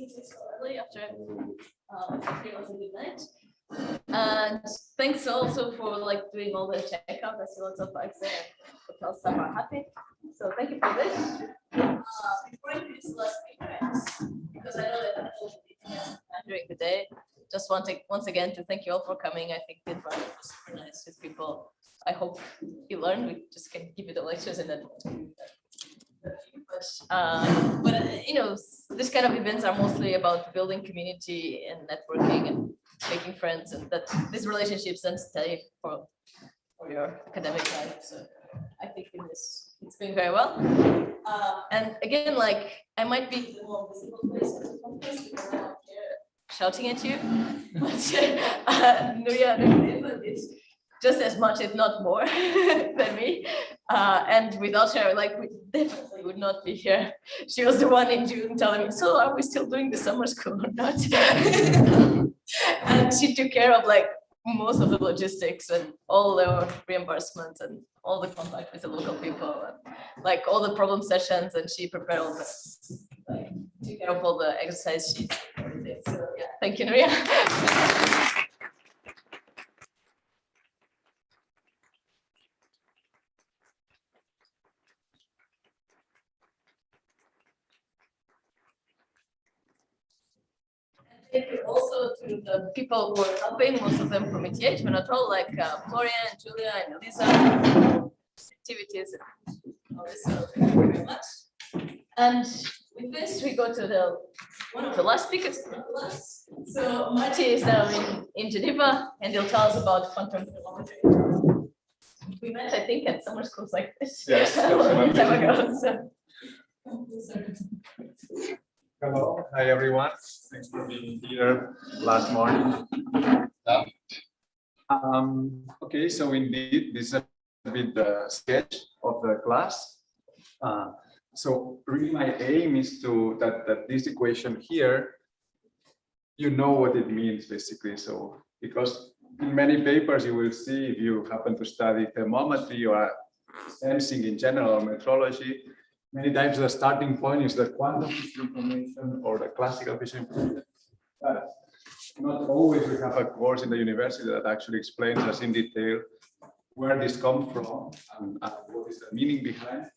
meeting so early after it was a good night. And thanks also for like doing all the checkup. I see lots of likes there. Hotel staff are happy. So thank you for this. Before I do this last thing, because I know that during the day, just want to once again to thank you all for coming. I think the environment was super nice with people. I hope you learned. We just can give you the lectures and then. But you know, this kind of events are mostly about building community and networking and making friends, and that these relationships then stay for your academic life. So I think in this it's going very well. And again, like I might be the more visible place at the conference because I'm up here shouting at you, but Nuria is just as much, if not more, than me. And without her, like, we definitely would not be here. She was the one in June telling me, so are we still doing the summer school or not? And she took care of like most of the logistics and all the reimbursements and all the contact with the local people and like all the problem sessions, and she prepared all the, like, took care of all the exercise sheets. So yeah, thank you, Nuria. Thank you also to the people who are helping, most of them from ETH, but not all, like Florian, Julia, and Elisa, activities, and all this. So thank you very much. And with this, we go to one of the last speakers. So Martí is now in Geneva, and he'll tell us about quantum thermometry. We met, I think, at summer schools like this. Yes, a long time ago. So. Hello, hi everyone. Thanks for being here last morning. Okay, so indeed, this is a bit the sketch of the class. So really my aim is to that this equation here, you know what it means basically. So because in many papers you will see, if you happen to study thermometry or sensing in general or metrology, many times the starting point is the quantum physics information or the classical physics information. But not always we have a course in the university that actually explains us in detail where this comes from and what is the meaning behind.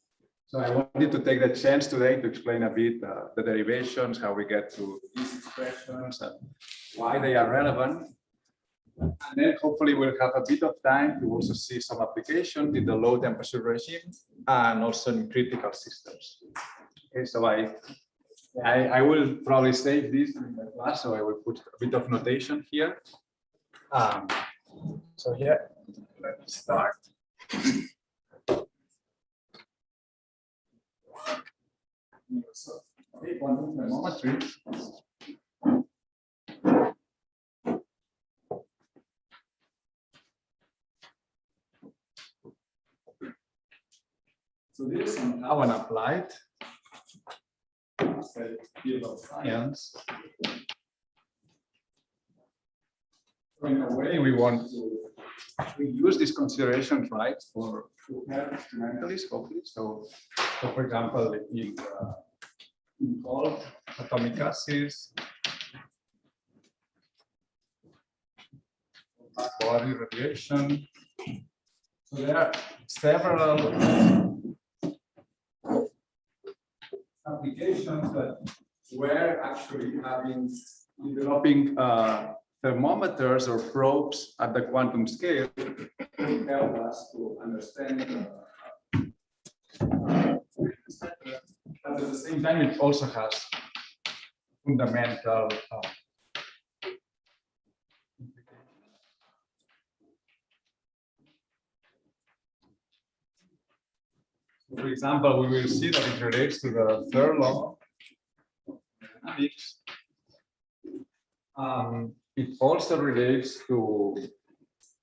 So I wanted to take the chance today to explain a bit the derivations, how we get to these expressions and why they are relevant. And then hopefully we'll have a bit of time to also see some application in the low temperature regime and also in critical systems. Okay, so I will probably save this in the class, so I will put a bit of notation here. So yeah, let's start. So, okay, quantum thermometry. So this is somehow an applied field of science. So in a way, we want to use these considerations, right, for instrumentalists, hopefully. So for example, in cold atomic gases, body radiation. So there are several applications that were actually developing thermometers or probes at the quantum scale to help us to understand. But at the same time, it also has fundamental for example, we will see that it relates to the third law of dynamics. It also relates to,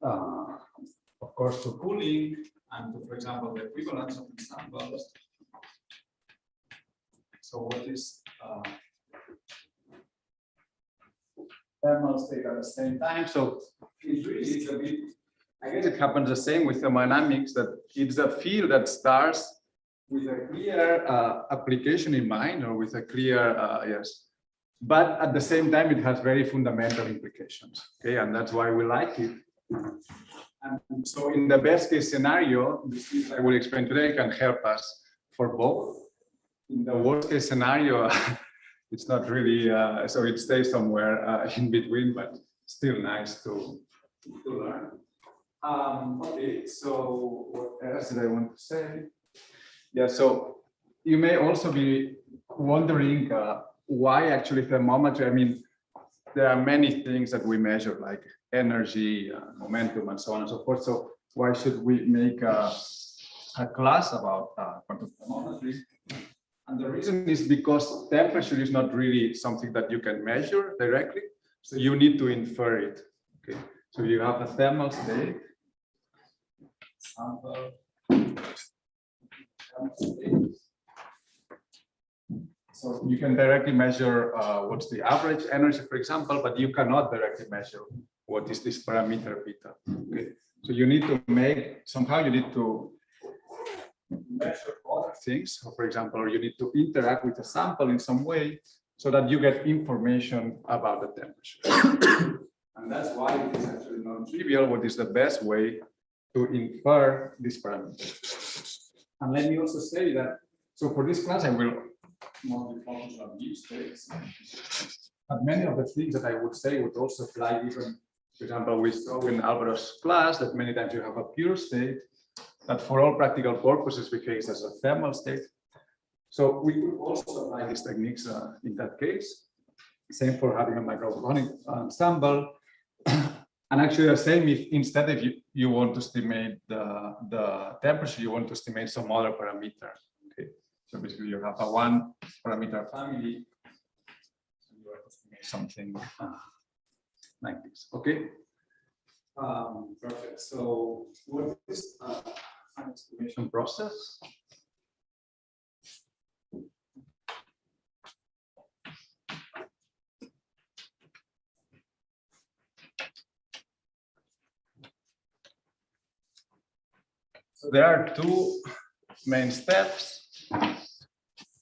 of course, to cooling and to, for example, the equivalence of ensembles. So what is thermal state at the same time? So it really is a bit, I guess it happens the same with thermodynamics, that it's a field that starts with a clear application in mind, or with a clear but at the same time, it has very fundamental implications. Okay, and that's why we like it. And so in the best case scenario, the things I will explain today can help us for both. In the worst case scenario, it's not really, so it stays somewhere in between, but still nice to learn. Okay, so what else did I want to say? Yeah, so you may also be wondering why actually thermometry. I mean, there are many things that we measure, like energy, momentum, and so on and so forth. So why should we make a class about quantum thermometry? And the reason is because temperature is not really something that you can measure directly. So you need to infer it. Okay. So you have a thermal state. Sample. So you can directly measure what's the average energy, for example, but you cannot directly measure what is this parameter beta. Okay. So you need to make, somehow you need to measure other things. So for example, or you need to interact with a sample in some way so that you get information about the temperature. And that's why it is actually non-trivial what is the best way to infer this parameter. And let me also say that, so for this class, I will mostly focus on deep states. But many of the things that I would say would also apply even, for example, we saw in Alvaro's class that many times you have a pure state that for all practical purposes behaves as a thermal state. So we could also apply these techniques in that case. Same for having a microphonic ensemble. And actually the same if instead if you want to estimate the temperature, you want to estimate some other parameter. Okay. So basically you have a one parameter family. And you want to estimate something like this. Okay. Perfect. So what is an estimation process? So there are two main steps.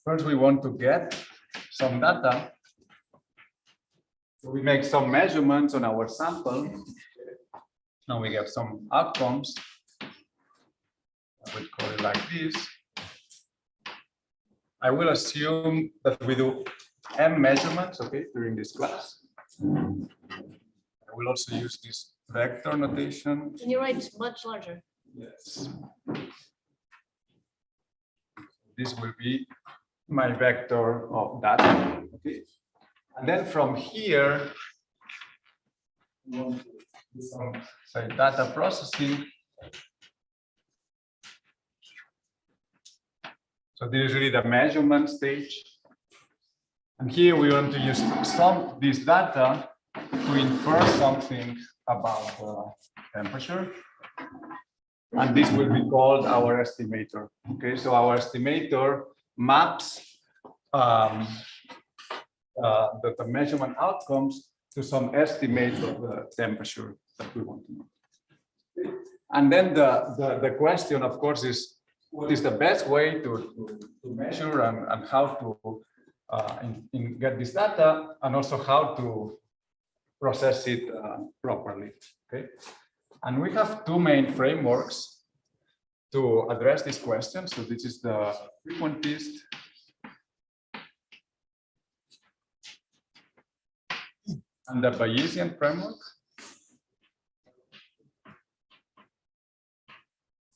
First, we want to get some data. So we make some measurements on our sample. Now we get some outcomes. I will call it like this. I will assume that we do m measurements, okay, during this class. I will also use this vector notation. Can you write much larger? Yes. This will be my vector of data. Okay. And then from here, we want to do some, say, data processing. So this is really the measurement stage. And here we want to use this data to infer something about the temperature. And this will be called our estimator. Okay, so our estimator maps the measurement outcomes to some estimate of the temperature that we want to know. And then the question, of course, is what is the best way to measure and how to get this data, and also how to process it properly. Okay. And we have two main frameworks to address this question. So this is the frequentist and the Bayesian framework.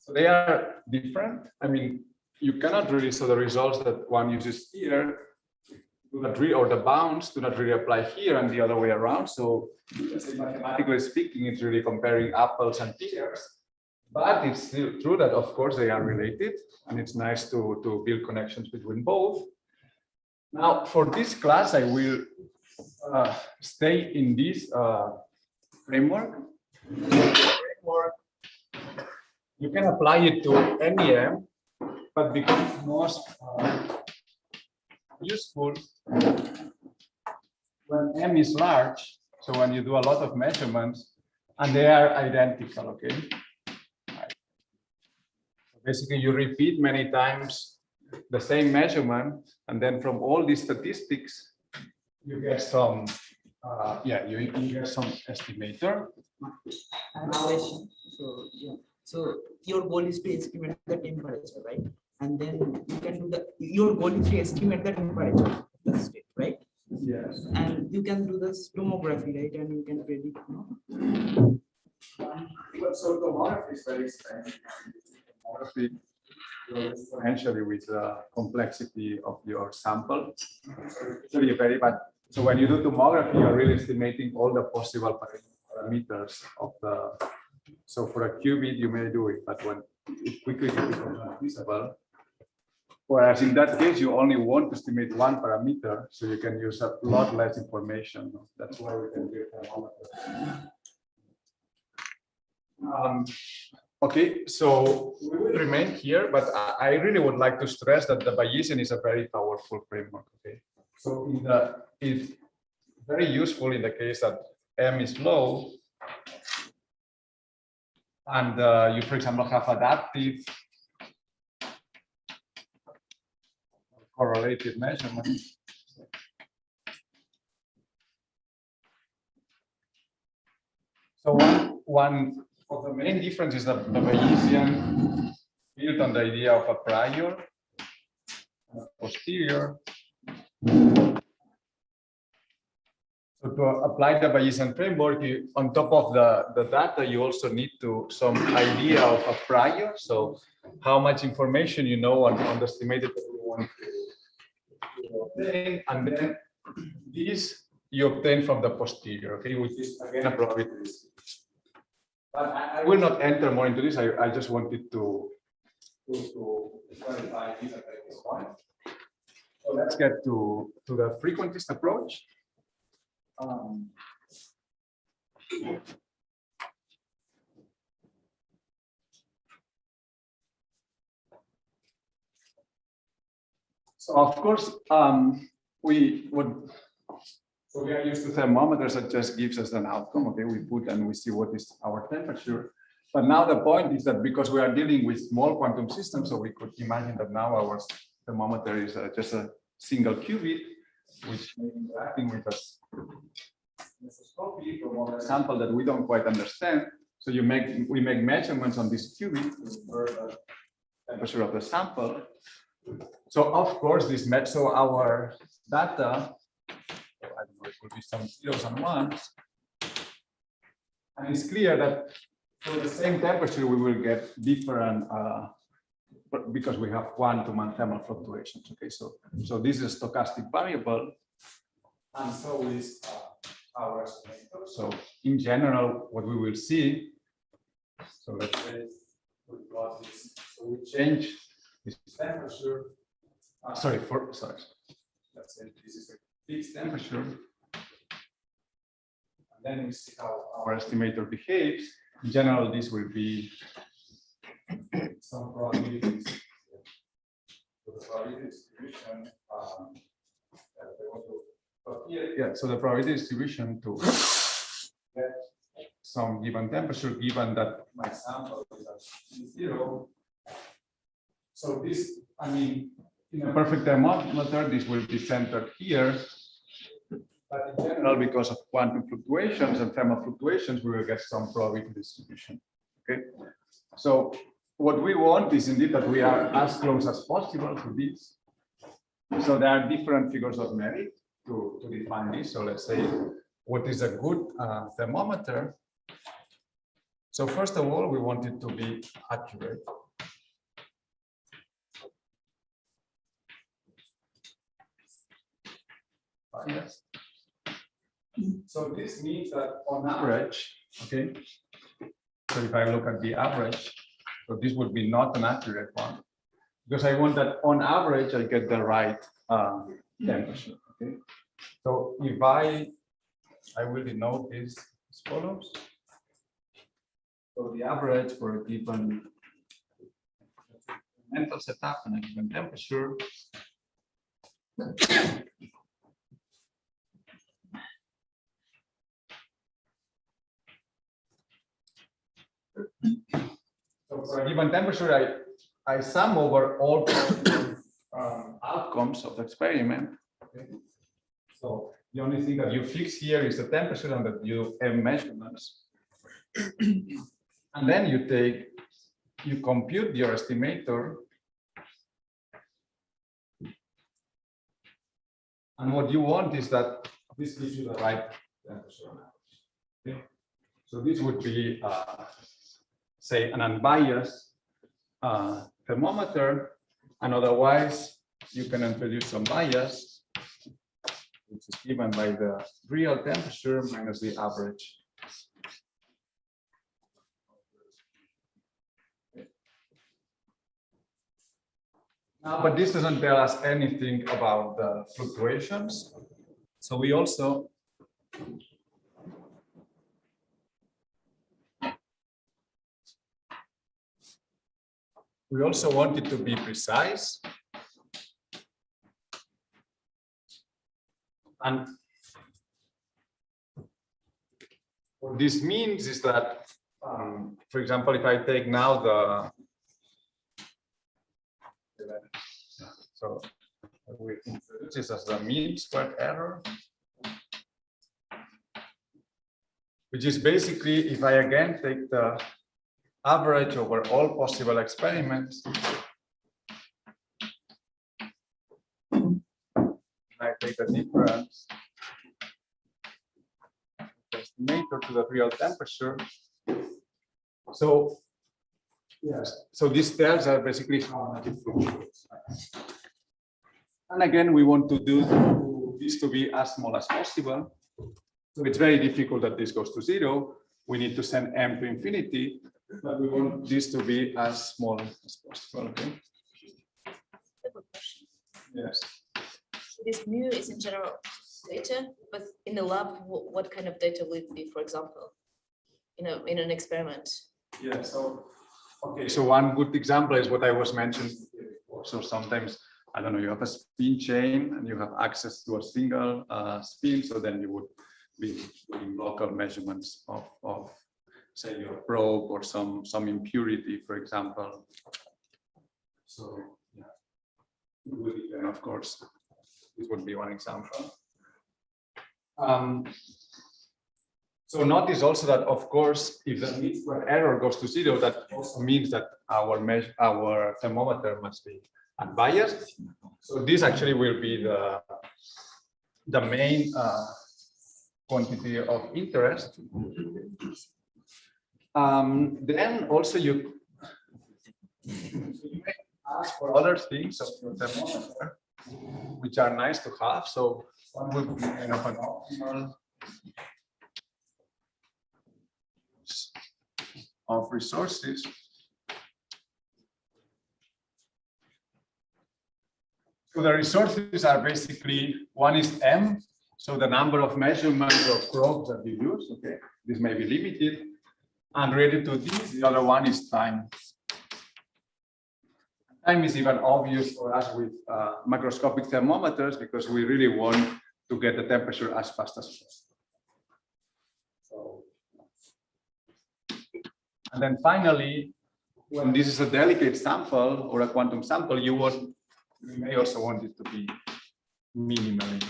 So they are different. I mean, you cannot really, so the results that one uses here do not really, or the bounds do not really apply here and the other way around. So mathematically speaking, it's really comparing apples and pears. But it's still true that, of course, they are related, and it's nice to build connections between both. Now, for this class, I will stay in this framework. You can apply it to any m, but becomes most useful when m is large. So when you do a lot of measurements and they are identical, okay? Basically, you repeat many times the same measurement, and then from all these statistics, you get some, you get some estimator. I have a question. So yeah, so your goal is to estimate the temperature, right? And then you can do your goal is to estimate the temperature of the state, right? Yes. And you can do this tomography, right? And you can predict, no? So tomography is very expensive. Tomography grows exponentially with the complexity of your sample. It's really very bad. So when you do tomography, you're really estimating all the possible parameters of the. So for a qubit, you may do it, but when it quickly becomes unfeasible. Whereas in that case, you only want to estimate one parameter, so you can use a lot less information. That's why we can do thermometer. Okay, so we will remain here, but I really would like to stress that the Bayesian is a very powerful framework. Okay, so it's very useful in the case that M is low, and you, for example, have adaptive correlated measurements. So one of the main differences that the Bayesian built on the idea of a prior and a posterior. So to apply the Bayesian framework, on top of the data, you also need some idea of a prior. So how much information you know on the estimated that you want to obtain, and then this you obtain from the posterior, okay, which is again a probability. But I will not enter more into this. I just wanted to clarify this at this point. So let's get to the frequentist approach. So of course, we are used to thermometers that just gives us an outcome. Okay, we put and we see what is our temperature. But now the point is that because we are dealing with small quantum systems, so we could imagine that now our thermometer is just a single qubit, which may be interacting with us from a sample that we don't quite understand. So we make measurements on this qubit for the temperature of the sample. So of course, so our data, I don't know, it will be some zeros and ones. And it's clear that for the same temperature, we will get different because we have one-to-one thermal fluctuations. Okay, so this is a stochastic variable, and so is our estimator. So in general, what we will see. So let's say we plot this. So we change this temperature. Let's say this is a fixed temperature. And then we see how our estimator behaves. In general, this will be some probabilities. So the probability distribution. So the probability distribution to get some given temperature, given that my sample is at 0. So this, I mean, in a perfect thermometer, this will be centered here. But in general, because of quantum fluctuations and thermal fluctuations, we will get some probability distribution. Okay. So what we want is indeed that we are as close as possible to this. So there are different figures of merit to define this. So let's say what is a good thermometer. So first of all, we want it to be accurate. Yes. So this means that on average, okay, so if I look at the average, so this would be not an accurate one, because I want that on average, I get the right temperature, okay? So if I will denote this as follows. So the average for a given mental setup and a given temperature. So for a given temperature, I sum over all outcomes of the experiment. Okay. So The only thing that you fix here is the temperature and that you have measurements. And then you compute your estimator. And what you want is that this gives you the right temperature. Okay. So this would be, say, an unbiased thermometer, and otherwise you can introduce some bias, which is given by the real temperature minus the average. Now, but this doesn't tell us anything about the fluctuations. So we also want it to be precise. And what this means is that, for example, if I take now so we introduce this as the mean squared error, which is basically if I again take the average over all possible experiments, I take the difference estimator to the real temperature. So yes, so these terms are basically how much it fluctuates. And again, we want to do this to be as small as possible. So it's very difficult that this goes to 0. We need to send m to infinity, but we want this to be as small as possible. Okay. Yes. This mu is in general data, but in the lab, what kind of data will it be, for example, in an experiment? Yeah, so, okay, so one good example is what I was mentioning before. So sometimes, I don't know, you have a spin chain and you have access to a single spin, so then you would be doing local measurements of say, your probe or some impurity, for example. So, yeah, it would depend, of course. This would be one example. So notice also that, of course, if the mean square error goes to 0, that also means that our thermometer must be unbiased. So this actually will be the main quantity of interest. Then also you may ask for other things of your thermometer, which are nice to have. So one would be kind of an optimal of resources. So the resources are basically, one is m, so the number of measurements of probes that you use. Okay, this may be limited. And related to this, the other one is time. Time is even obvious for us with macroscopic thermometers because we really want to get the temperature as fast as possible. So, and then finally, when this is a delicate sample or a quantum sample, you may also want it to be minimally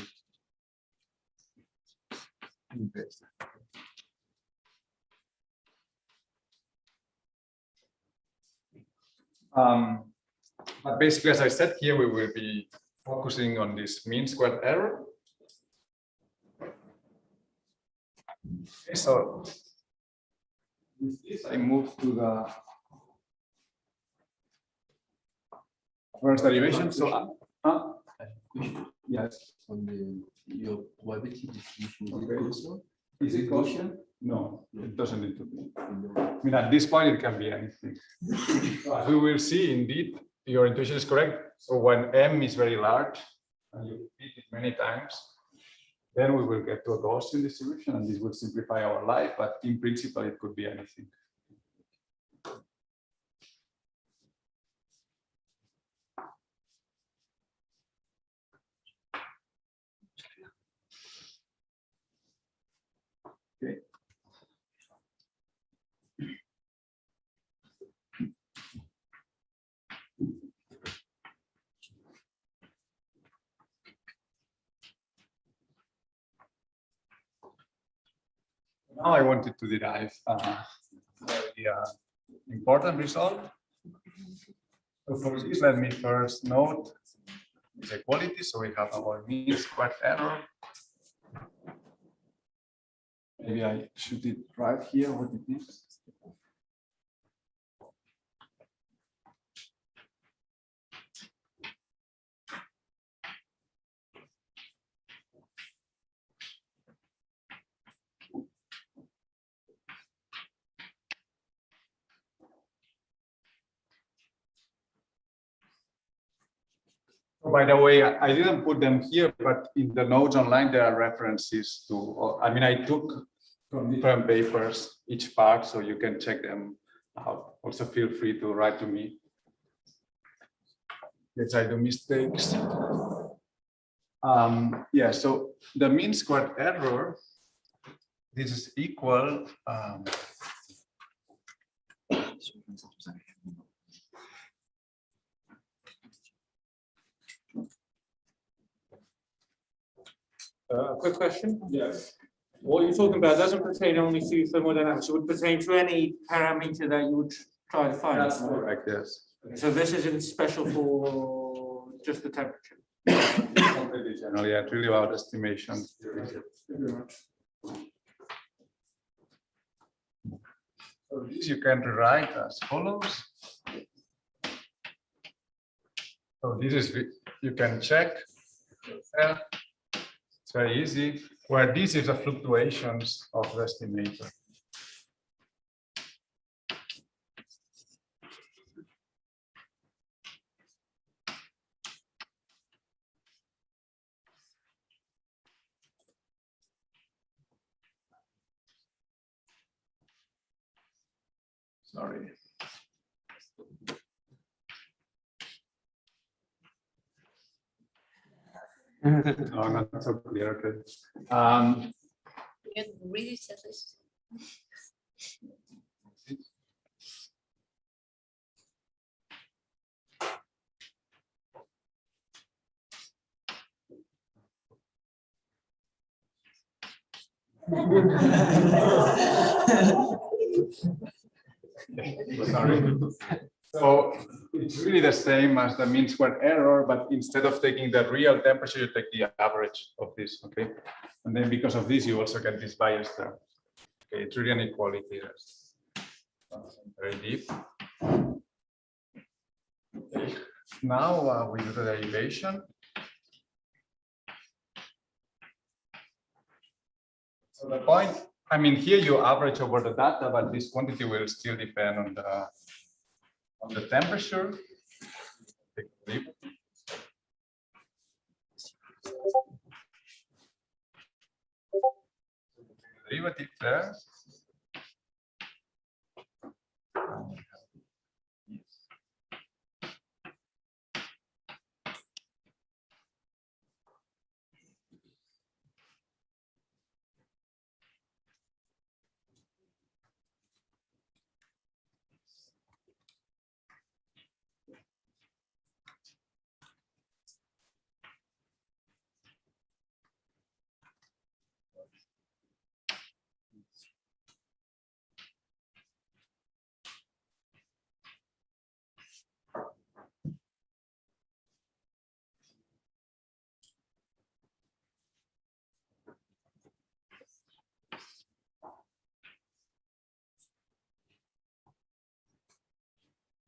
invasive. But basically, as I said here, we will be focusing on this mean squared error. Okay, so with this, I move to the first derivation. So, yes. On your probability distribution, Okay. Is it Gaussian? No, it doesn't need to be. I mean, at this point, it can be anything. As we will see, indeed, your intuition is correct. So when m is very large, and you repeat it many times, then we will get to a Gaussian distribution, and this will simplify our life. But in principle, it could be anything. Okay. Now I wanted to derive the important result. So for this, let me first note the equality. So we have our mean squared error. Maybe I should it right here what it is. By the way, I didn't put them here, but in the notes online, there are references to, I mean, I took from different papers, each part, so you can check them out. Also feel free to write to me. Yes, I do mistakes. Yeah, so the mean squared error, this is equal, Quick question. yes. What you're talking about doesn't pertain only to thermodynamics. It would pertain to any parameter that you would try to find. That's correct, yes. So this isn't special for just the temperature. Completely general, yeah, it's really about estimation. So this you can rewrite as follows. So this is, you can check. It's very easy, where this is the fluctuations of the estimator. Sorry. No, not so clear. Okay. You can really set this. Sorry. So it's really the same as the mean squared error, but instead of taking the real temperature, you take the average of this, okay? And then because of this, you also get this bias term. Okay, it's really an equality. That's very deep. Okay. Now we do the derivation. So the point, I mean, here you average over the data, but this quantity will still depend on the temperature. Derivative there.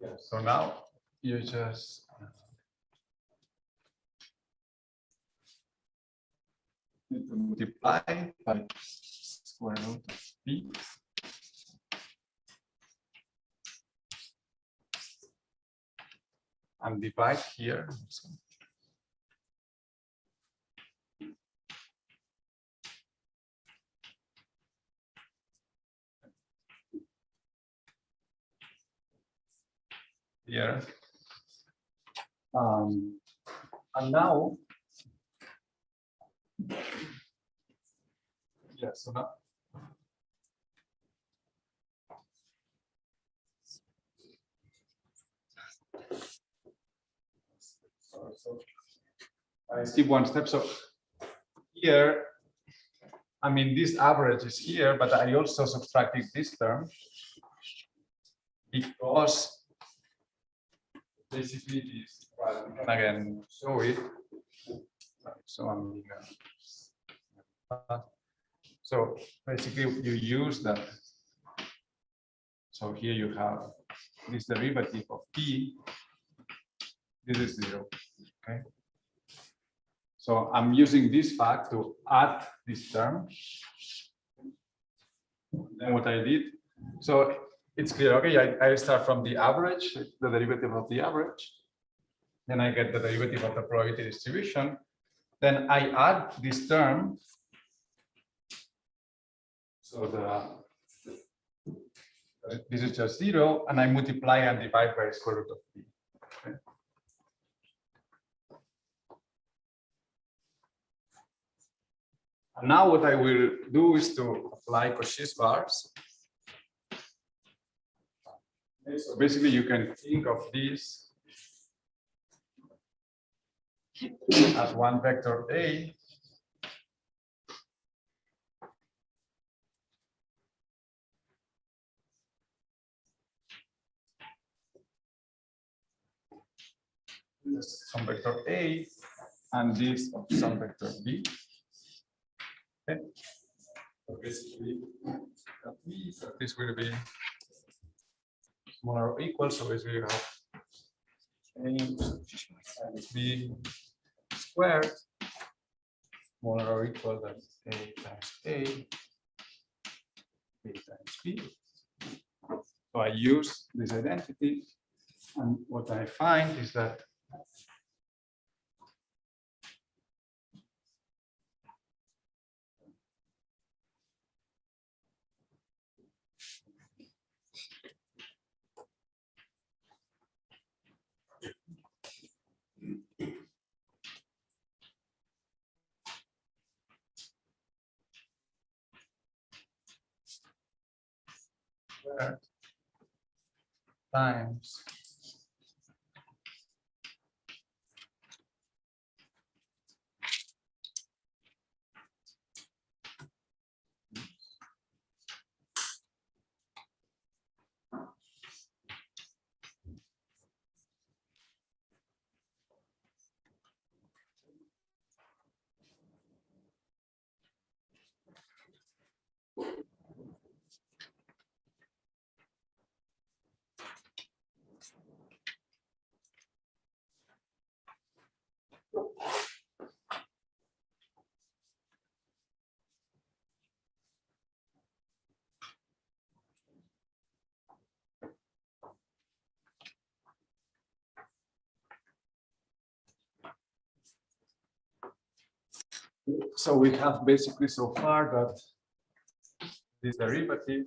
Yeah, so now you just need to multiply by square root of p. And divide here. Here. And now, yeah, so now. So I skip one step. So here, I mean, this average is here, but I also subtracted this term because basically this, well, we can again show it. So I'm so basically you use that. So here you have this derivative of p. This is 0. Okay. So I'm using this fact to add this term. Then what I did, so it's clear. Okay, I start from the average, the derivative of the average. Then I get the derivative of the probability distribution. Then I add this term. So this is just 0, and I multiply and divide by square root of p. Okay. And now what I will do is to apply Cauchy's bars. Okay, so basically you can think of this as one vector A this some vector A and this of some vector B. Okay. So basically this will be smaller or equal, so basically you have A times B squared smaller or equal than A times A, B times B. So I use this identity, and what I find is that times so we have basically so far that this derivative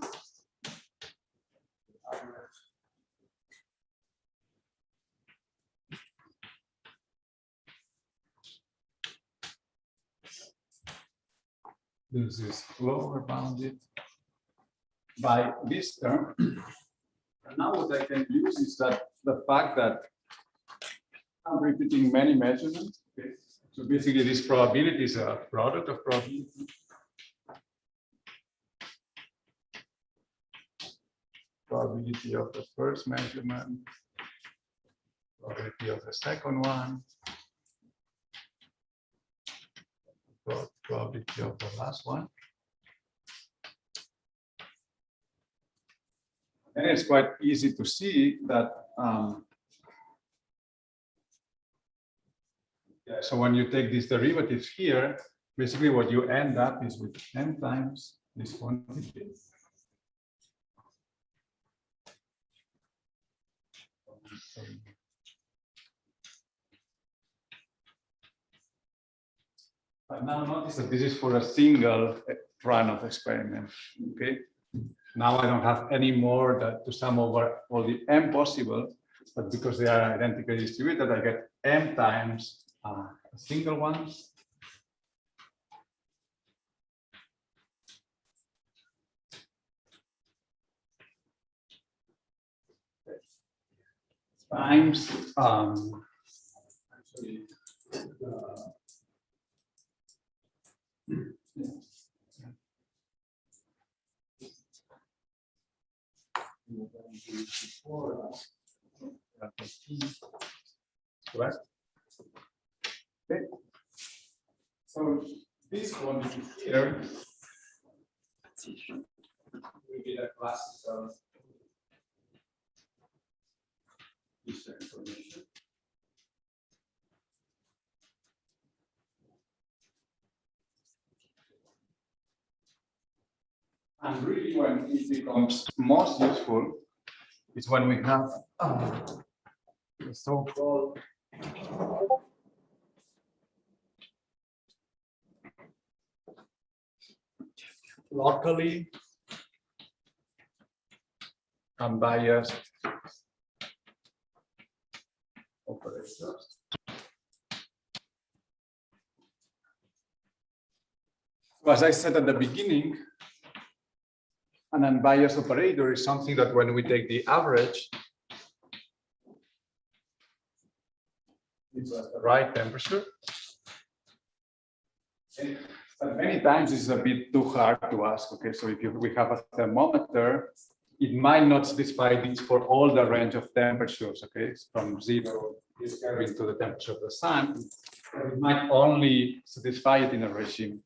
this is lower bounded by this term. And now what I can use is that the fact that I'm repeating many measurements. Okay. So basically this probability is a product of probability. Probability of the first measurement, probability of the second one, probability of the last one. And it's quite easy to see that so when you take these derivatives here, basically what you end up is with n times this quantity. But now notice that this is for a single run of experiment. Okay. Now I don't have any more that to sum over all the m possible, but because they are identically distributed, I get m times a single one. Times actually before. Correct? Okay. So this quantity here will be the classical information. And really, when it becomes most useful is when we have the so-called locally unbiased operators. So as I said at the beginning, an unbiased operator is something that when we take the average, gives us the right temperature. But many times it's a bit too hard to ask. Okay, so if we have a thermometer, it might not satisfy this for all the range of temperatures. Okay, it's from 0 to the temperature of the sun. It might only satisfy it in a regime.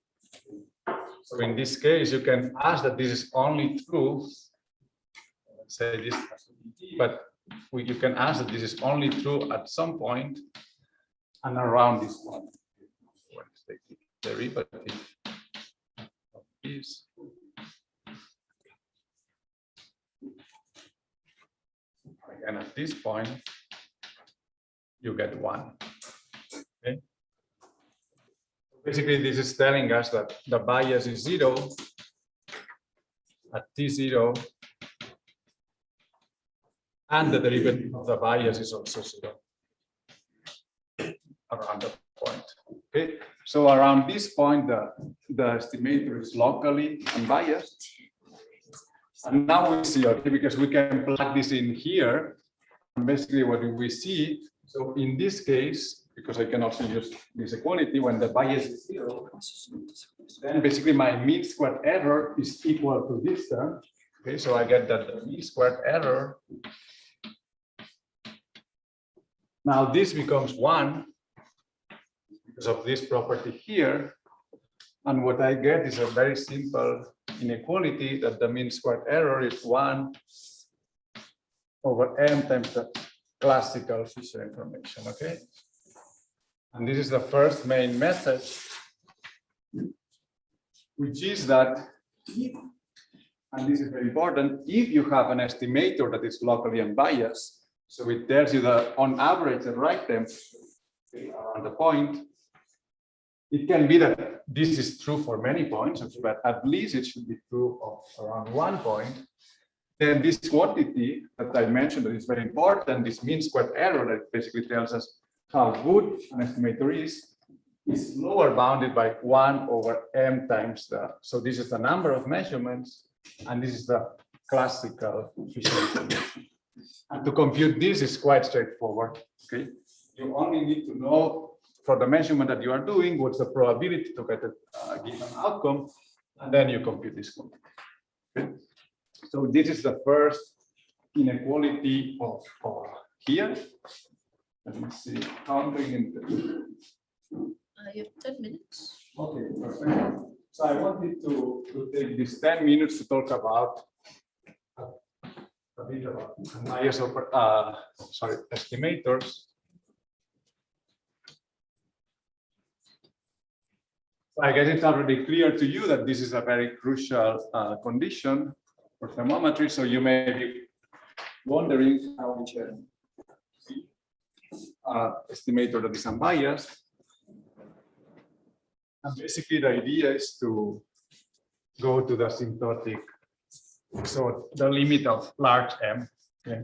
So in this case, you can ask that this is only true. Say this, but you can ask that this is only true at some point and around this point. Let's take the derivative of this. Again, at this point, you get 1. Okay. Basically, this is telling us that the bias is 0 at T0, and the derivative of the bias is also 0 around that point. Okay, so around this point, the estimator is locally unbiased. And now we see, okay, because we can plug this in here, and basically what we see, so in this case, because I can also use this equality, when the bias is 0, then basically my mean squared error is equal to this term. Okay, so I get that the mean squared error. Now this becomes 1 because of this property here. And what I get is a very simple inequality that the mean squared error is 1 over m times the classical Fisher information. Okay. And this is the first main message, which is that if, and this is very important, if you have an estimator that is locally unbiased, so it tells you that on average the right temperature around the point, it can be that this is true for many points, but at least it should be true of around 1 point. Then this quantity that I mentioned that is very important, this mean squared error that basically tells us how good an estimator is lower bounded by 1 over m times the, so this is the number of measurements, and this is the classical Fisher information. And to compute this is quite straightforward. Okay, you only need to know for the measurement that you are doing what's the probability to get a given outcome, and then you compute this quantity. Okay? So this is the first inequality of here. Let me see how I'm doing in You have 10 minutes. Okay, perfect. So I wanted to take these 10 minutes to talk about a bit about estimators. I guess it's already clear to you that this is a very crucial condition for thermometry. So you may be wondering how we can see estimator that is unbiased. And basically the idea is to go to the asymptotic, so the limit of large M. Okay.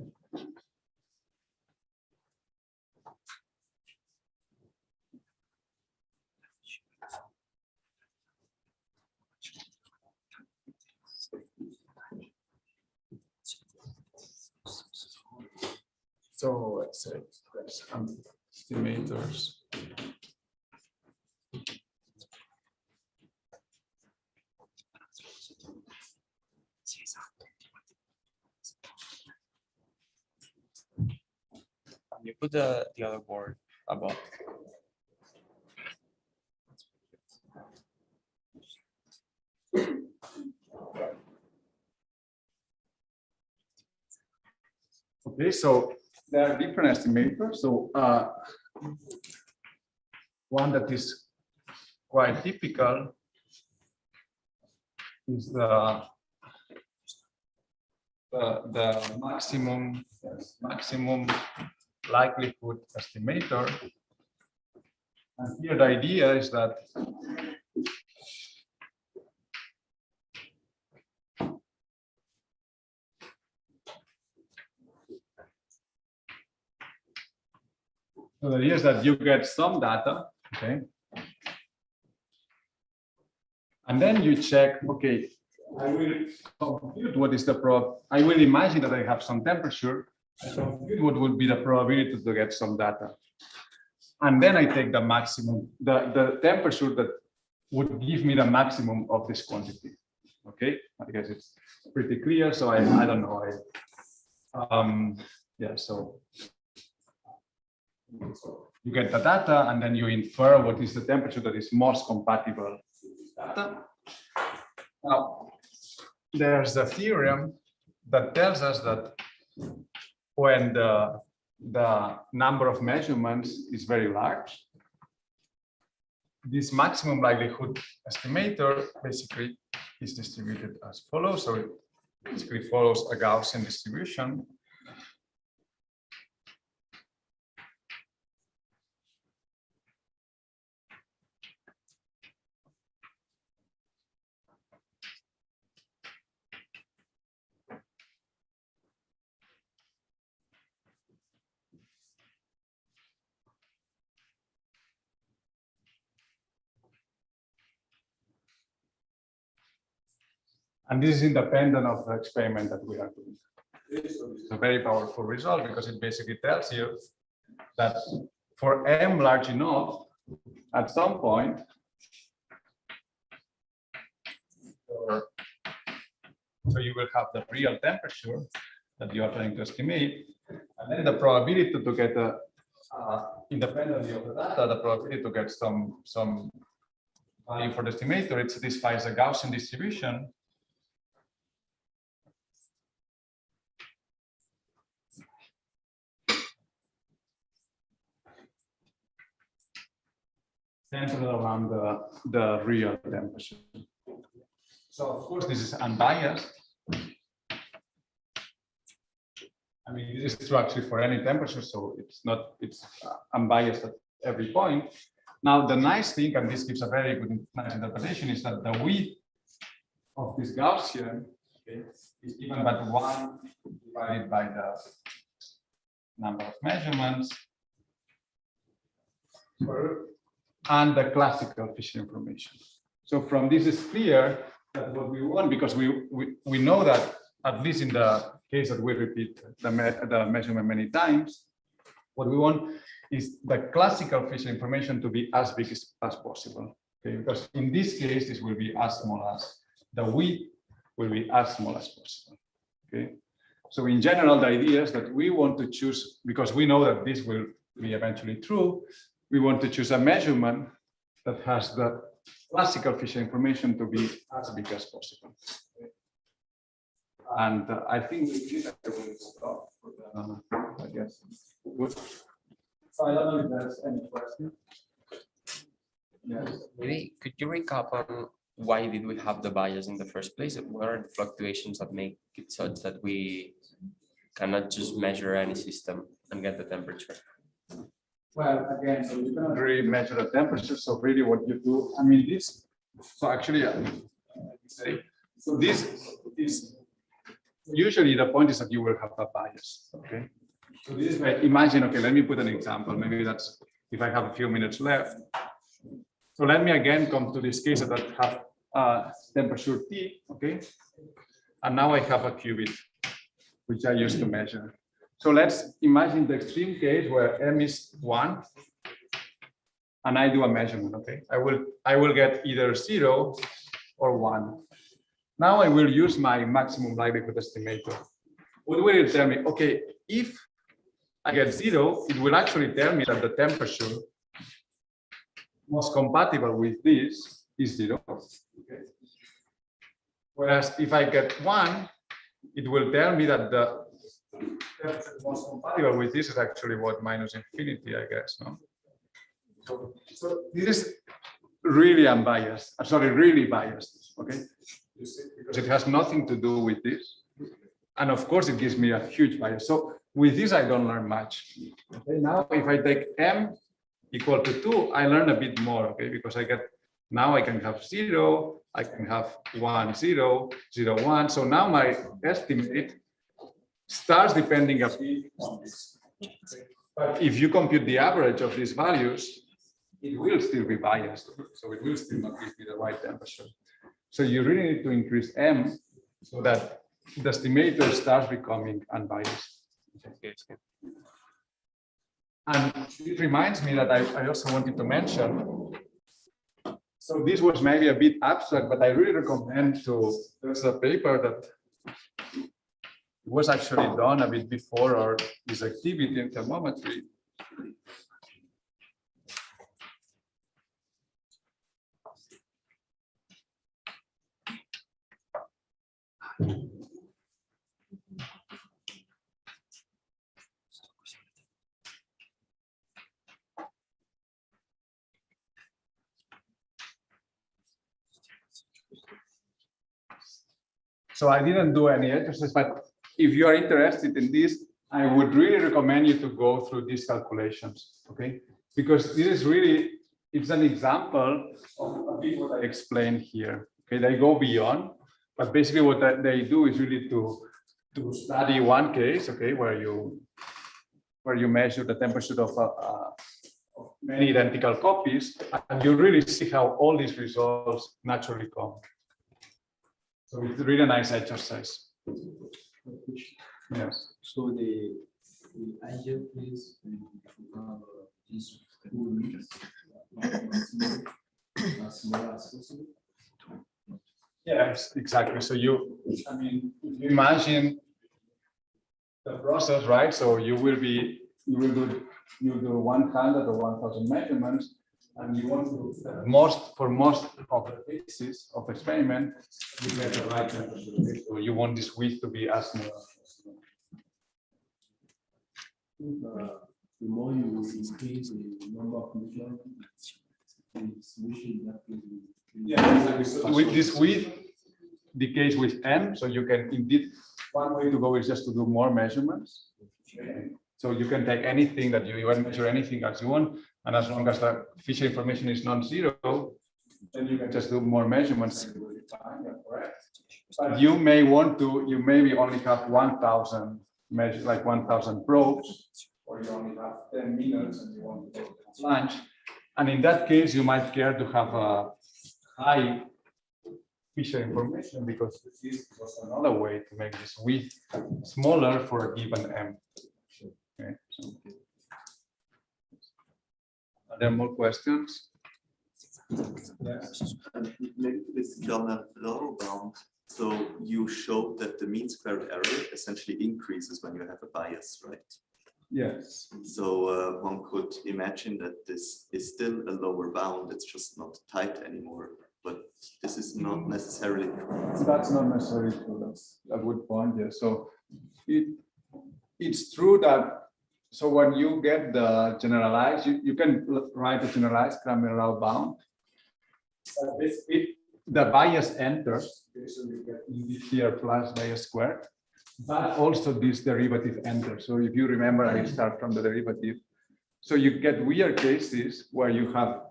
So let's say some estimators. You put the other board above. Okay, so there are different estimators. So one that is quite typical is the maximum likelihood estimator. And here the idea is that so the idea is that you get some data, okay, and then you check, okay, I will compute what is the I will imagine that I have some temperature, I compute what would be the probability to get some data. And then I take the maximum, the temperature that would give me the maximum of this quantity. Okay, I guess it's pretty clear. So I don't know. Yeah, so you get the data and then you infer what is the temperature that is most compatible with this data. Now, there's a theorem that tells us that when the number of measurements is very large, this maximum likelihood estimator basically is distributed as follows. So it basically follows a Gaussian distribution. And this is independent of the experiment that we are doing. This is a very powerful result because it basically tells you that for m large enough, at some point, so you will have the real temperature that you are trying to estimate, and then the probability to get a independently of the data, the probability to get some value for the estimator, it satisfies a Gaussian distribution. Centered around the real temperature. So of course this is unbiased. I mean, this is true actually for any temperature, so it's unbiased at every point. Now the nice thing, and this gives a very good nice interpretation, is that the width of this Gaussian is given by 1 divided by the number of measurements and the classical Fisher information. So from this is clear that what we want, because we know that at least in the case that we repeat the measurement many times, what we want is the classical Fisher information to be as big as possible. Okay, because in this case, this will be as small as the width will be as small as possible. Okay, so in general, the idea is that we want to choose, because we know that this will be eventually true, we want to choose a measurement that has the classical Fisher information to be as big as possible. Okay. And I think we will stop for the, I guess. Good. So I don't know if there's any question. Yes. Maybe could you recap on why did we have the bias in the first place? What are the fluctuations that make it such that we cannot just measure any system and get the temperature? Well, again, so you cannot really measure the temperature. So really what you do, I mean, this, so actually, so this is, usually the point is that you will have a bias, okay? So this is why, imagine, okay, let me put an example. Maybe that's, if I have a few minutes left. So let me again come to this case that have temperature T, okay? And now I have a qubit, which I used to measure. So let's imagine the extreme case where m is 1, and I do a measurement. Okay, I will get either 0 or 1. Now I will use my maximum likelihood estimator. What will it tell me? Okay, if I get 0, it will actually tell me that the temperature most compatible with this is 0. Okay. Whereas if I get 1, it will tell me that the temperature most compatible with this is actually what, minus infinity, I guess. No? So this is really unbiased. Sorry, really biased. Okay, because it has nothing to do with this, and of course it gives me a huge bias. So with this, I don't learn much. Okay, now if I take m equal to 2, I learn a bit more. Okay, because I get now I can have 0, I can have 1, 0, 0, 1. So now my estimate starts depending a bit on this. But if you compute the average of these values, it will still be biased. So it will still not give me the right temperature. So you really need to increase m so that the estimator starts becoming unbiased. And it reminds me that I also wanted to mention, so this was maybe a bit abstract, but I really recommend to, there's a paper that was actually done a bit before our this activity in thermometry. So I didn't do any exercise, but if you are interested in this, I would really recommend you to go through these calculations, okay? Because this is really, it's an example of a bit what I explained here. Okay, they go beyond, but basically what they do is really to study one case, okay, where you measure the temperature of many identical copies, and you really see how all these results naturally come. So it's really a nice exercise. Yes. So the idea is these two meters as small as possible. Yes, exactly. So I mean, if you imagine the process, right? So you will do 100 or 1,000 measurements, and you want to for most of the cases of experiment, you get the right temperature. So you want this width to be as small as possible. The more you increase the number of measurements, it's wishing that Yeah, exactly. So with this width decays with m, so you can indeed, one way to go is just to do more measurements. So you can take anything that you want, measure anything as you want, and as long as the Fisher information is non-zero, then you can just do more measurements. But you may want to, you maybe only have 1,000 measure, like 1,000 probes, or you only have 10 minutes and you want to go to lunch. And in that case, you might care to have a high Fisher information, because this is also another way to make this width smaller for a given m. Okay. So, are there more questions? Yes. Maybe this John low bound. So you showed that the mean squared error essentially increases when you have a bias, right? Yes. So one could imagine that this is still a lower bound. It's just not tight anymore. But this is not necessarily true. That's not necessarily true. That's a good point. Yeah. So it's true that, so when you get the generalized, you can write a generalized Kramer-Rao bound. But basically, the bias enters. Okay, so you get this here plus bias squared, but also this derivative enters. So if you remember, I start from the derivative. So you get weird cases where you have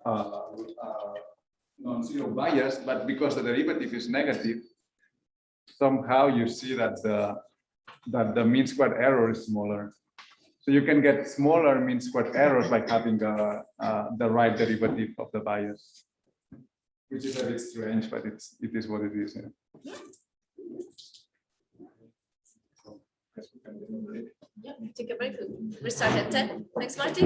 non-zero bias, but because the derivative is negative, somehow you see that the mean squared error is smaller. So you can get smaller mean squared errors by having the right derivative of the bias, which is a bit strange, but it is what it is. Yeah. Yeah, take a break. Restart at 10. Thanks, Martí.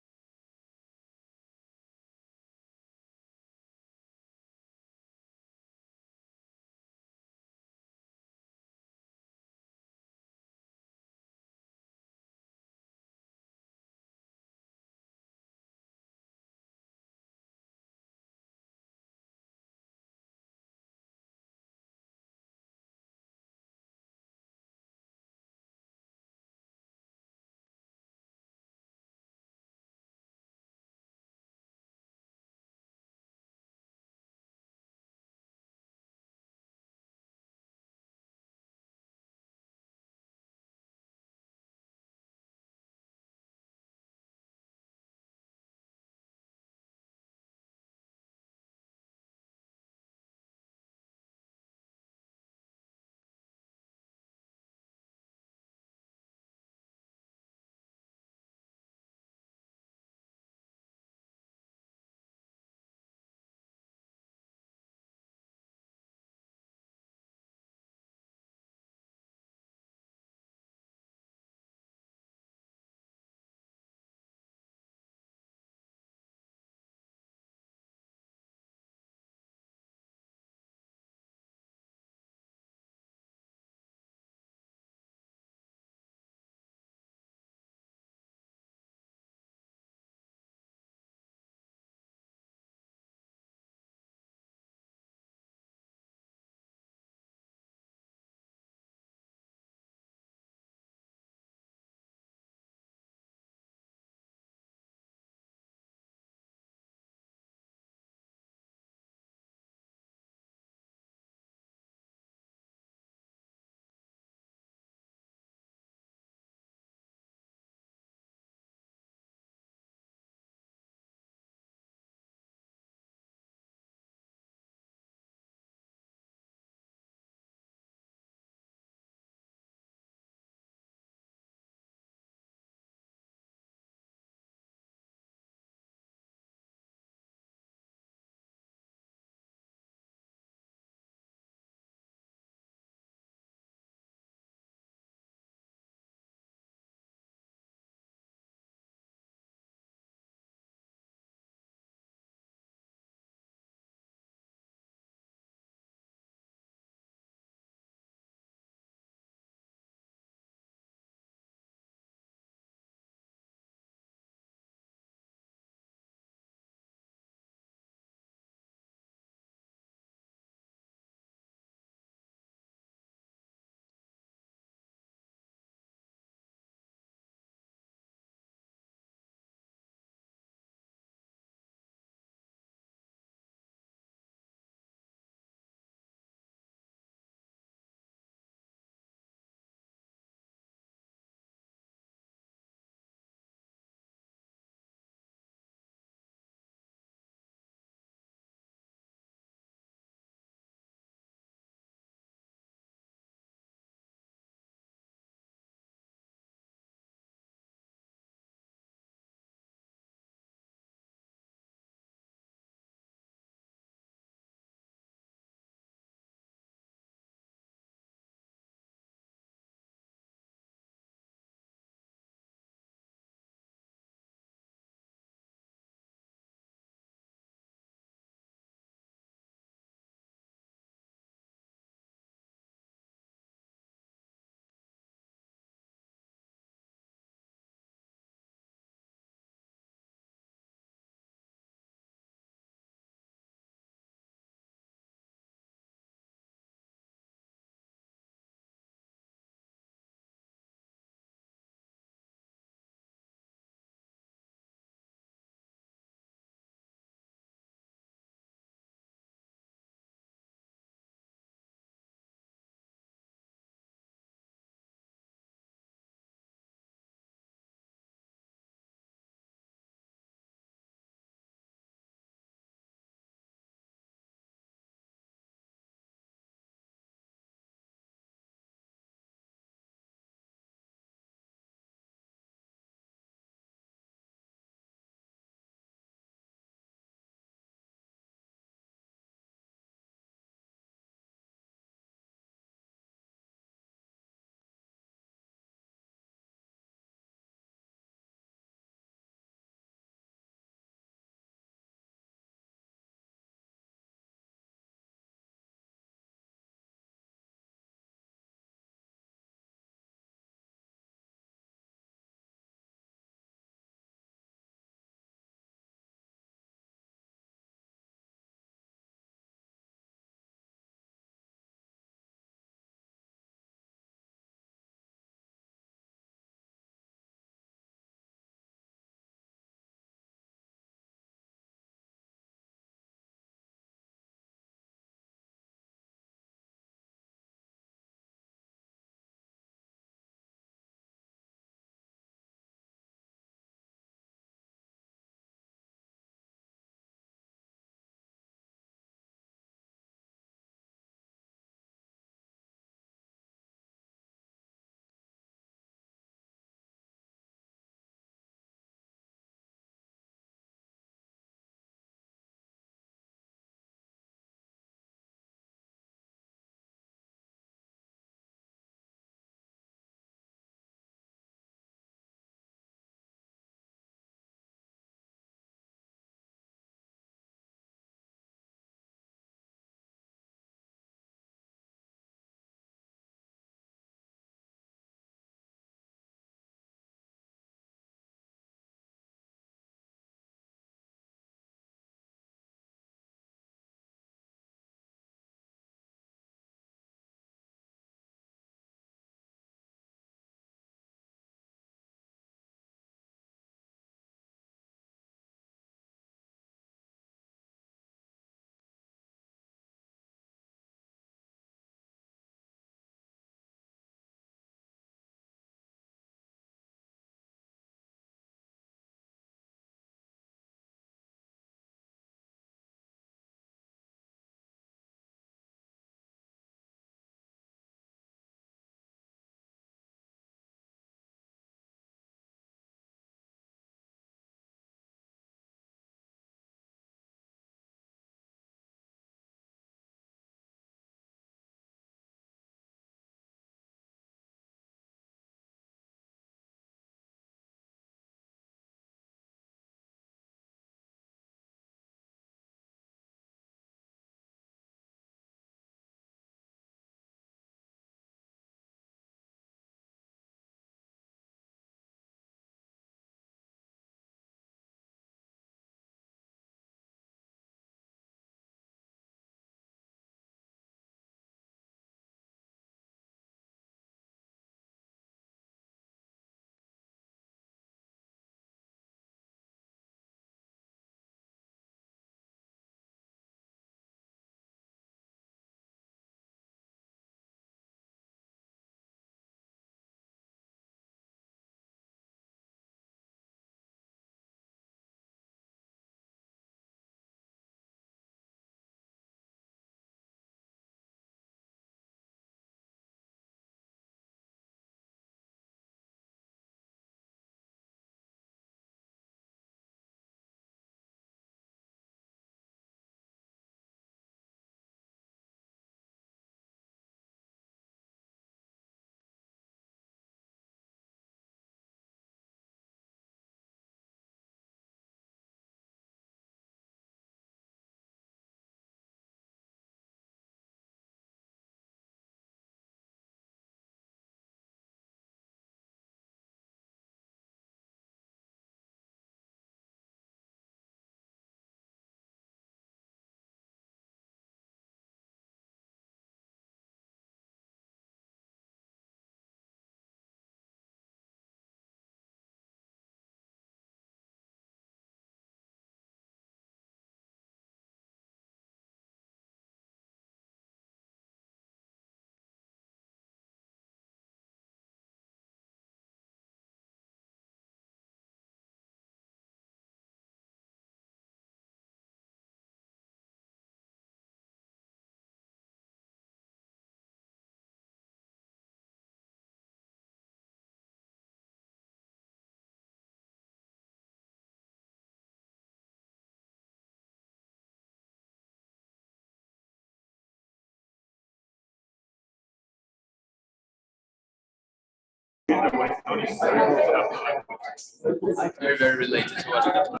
Very, very related to what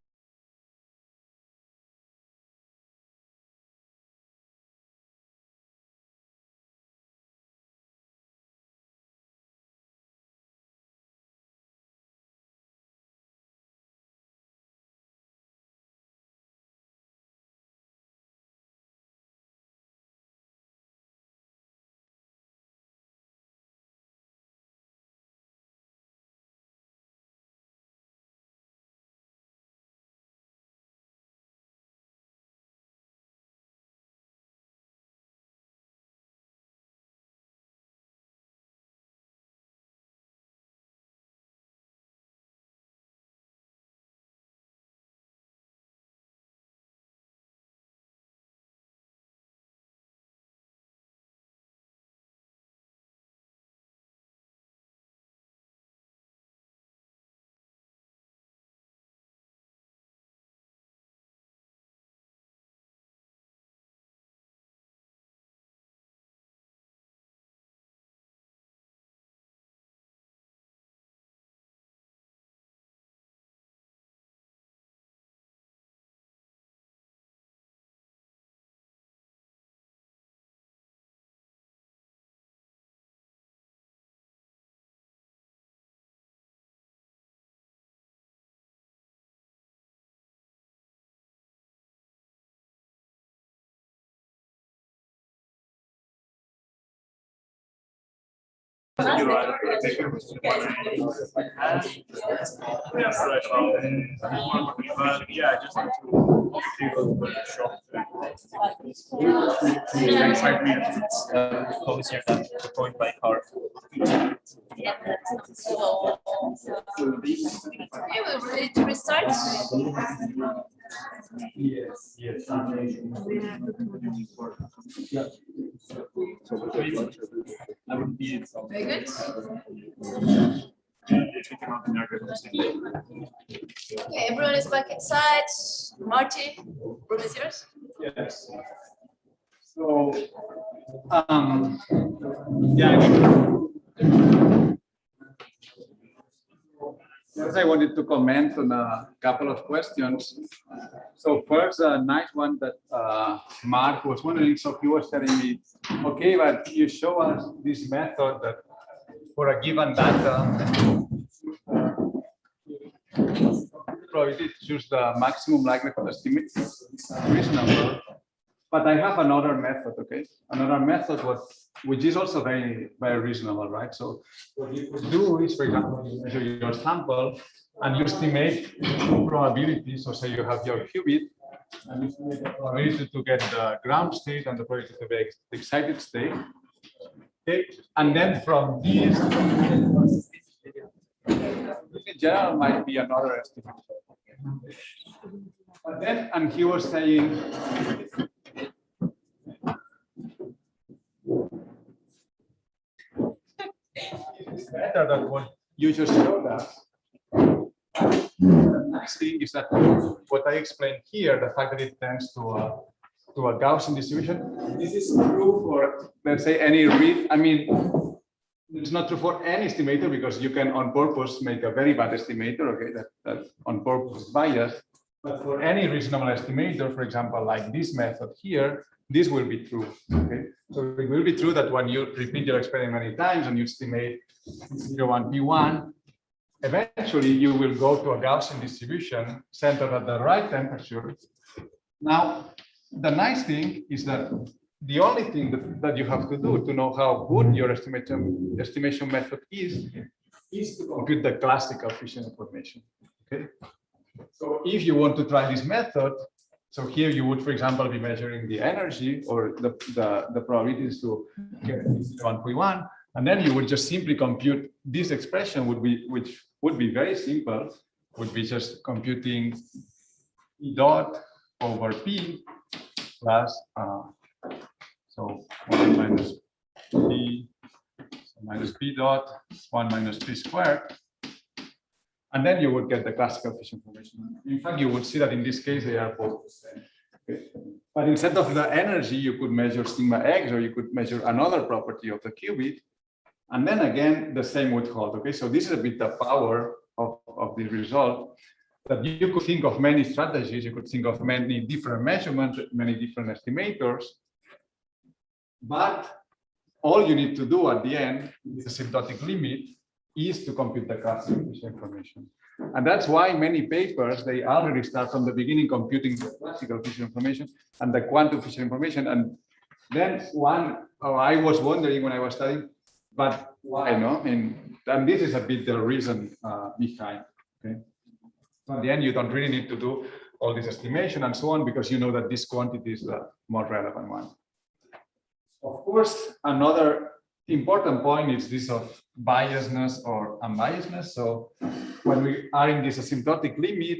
Yeah, just want to take a little bit of a short closer than the point by car. So, okay, we're ready to restart. Yes, yes. I would be in some. Very good. Okay, everyone is back inside. Marty, room is yours. Yes. So, yeah. First, I wanted to comment on a couple of questions. So first, a nice one that Mark was wondering. So he was telling me, okay, but you show us this method that for a given data, probably choose the maximum likelihood estimate, reasonable. But I have another method, okay? Another method which is also very, very reasonable, right? So what you could do is, for example, you measure your sample and you estimate probability. So say you have your qubit and you estimate the probability to get the ground state and the probability to get the excited state. Okay, and then from this, in general, might be another estimate. But then, and he was saying, it's better than what you just showed us. The next thing is that what I explained here, the fact that it tends to a Gaussian distribution, this is true for, let's say, any read. I mean, it's not true for any estimator because you can on purpose make a very bad estimator, okay, that on purpose is biased. But for any reasonable estimator, for example, like this method here, this will be true, okay? So it will be true that when you repeat your experiment many times and you estimate P1, P1, eventually you will go to a Gaussian distribution centered at the right temperature. Now, the nice thing is that the only thing that you have to do to know how good your estimation method is to compute the classical fission information, okay? So if you want to try this method, so here you would, for example, be measuring the energy or the probabilities to get 1.1, and then you would just simply compute this expression which would be very simple, would be just computing E dot over P plus so 1 minus P minus P dot 1 minus P squared. And then you would get the classical fission formation. In fact, you would see that in this case, they are both the same. Okay. But instead of the energy, you could measure sigma x, or you could measure another property of the qubit. And then again, the same would hold. Okay, so this is a bit the power of the result, that you could think of many strategies, you could think of many different measurements, many different estimators, but all you need to do at the end with the asymptotic limit is to compute the classical Fisher information. And that's why many papers, they already start from the beginning computing the classical Fisher information and the quantum Fisher information. And then I was wondering when I was studying, but why no? And this is a bit the reason behind. Okay. So at the end, you don't really need to do all this estimation and so on, because you know that this quantity is the more relevant one. Of course, another important point is this of biasness or unbiasedness. So when we are in this asymptotic limit,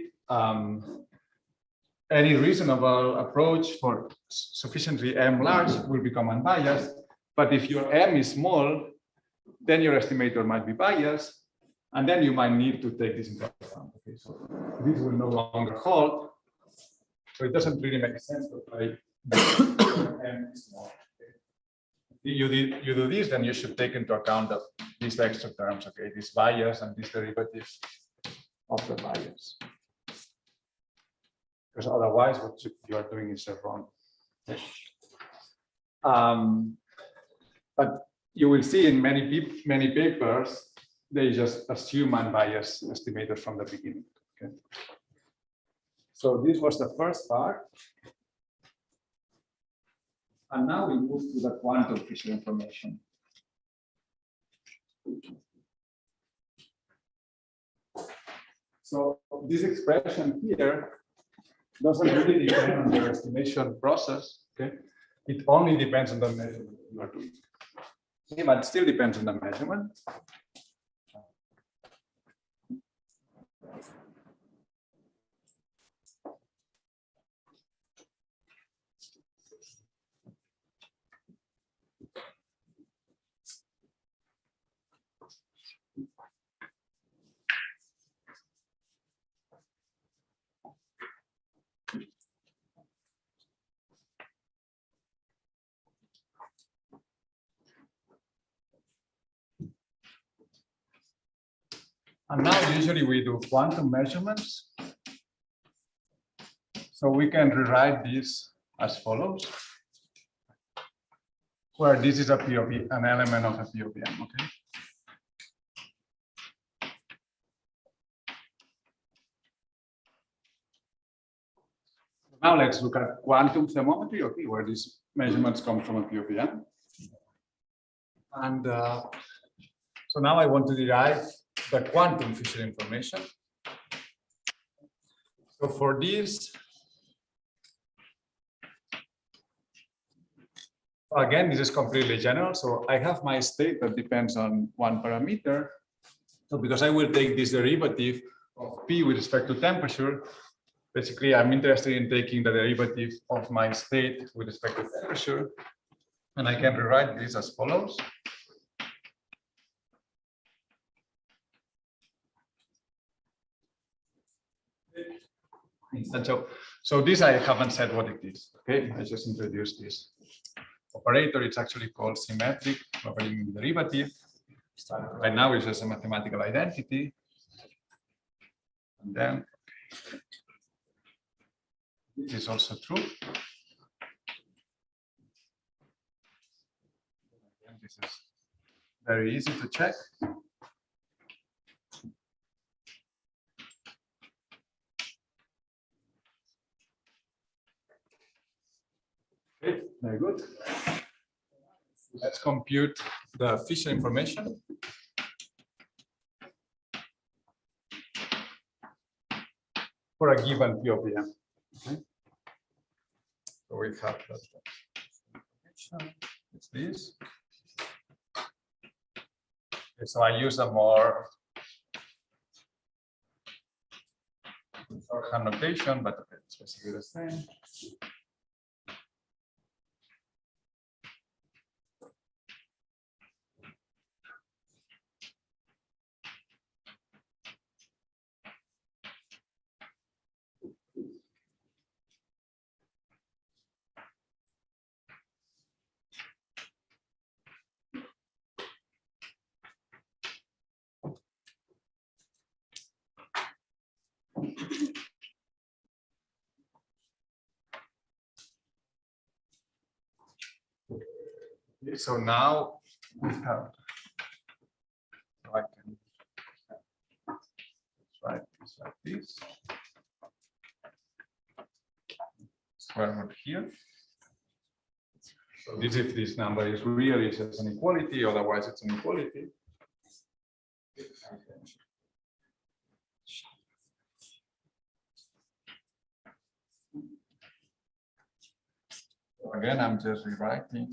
any reasonable approach for sufficiently m large will become unbiased. But if your m is small, then your estimator might be biased, and then you might need to take this into account. Okay, so this will no longer hold. So it doesn't really make sense to apply m is small. You do this, then you should take into account these extra terms, okay, this bias and this derivative of the bias. Because otherwise, what you are doing is wrong. Okay. But you will see in many papers, they just assume unbiased estimators from the beginning. Okay. So this was the first part. And now we move to the quantum Fisher information. So this expression here doesn't really depend on the estimation process. Okay, it only depends on the measurement you are doing. Okay, but it still depends on the measurement. And now usually we do quantum measurements. So we can rewrite this as follows, where this is a POV, an element of a POVM, okay? Now let's look at quantum thermometry, okay, where these measurements come from a POVM. And so now I want to derive the quantum Fisher information. So for this, again, this is completely general. So I have my state that depends on one parameter. So because I will take this derivative of P with respect to temperature, basically I'm interested in taking the derivative of my state with respect to temperature. And I can rewrite this as follows. So this I haven't said what it is. Okay, I just introduced this operator. It's actually called symmetric logarithmic derivative. Right now it's just a mathematical identity. And then this is also true. And this is very easy to check. Okay, very good. Let's compute the Fisher information. For a given POVM. Okay. So we have that. It's this. Okay, so I use a more shorthand notation, but okay, it's basically the same. Okay, so now we have. So I can write this like this. Square root here. So this, if this number is real, it's just an equality, otherwise it's an equality. Again, I'm just rewriting.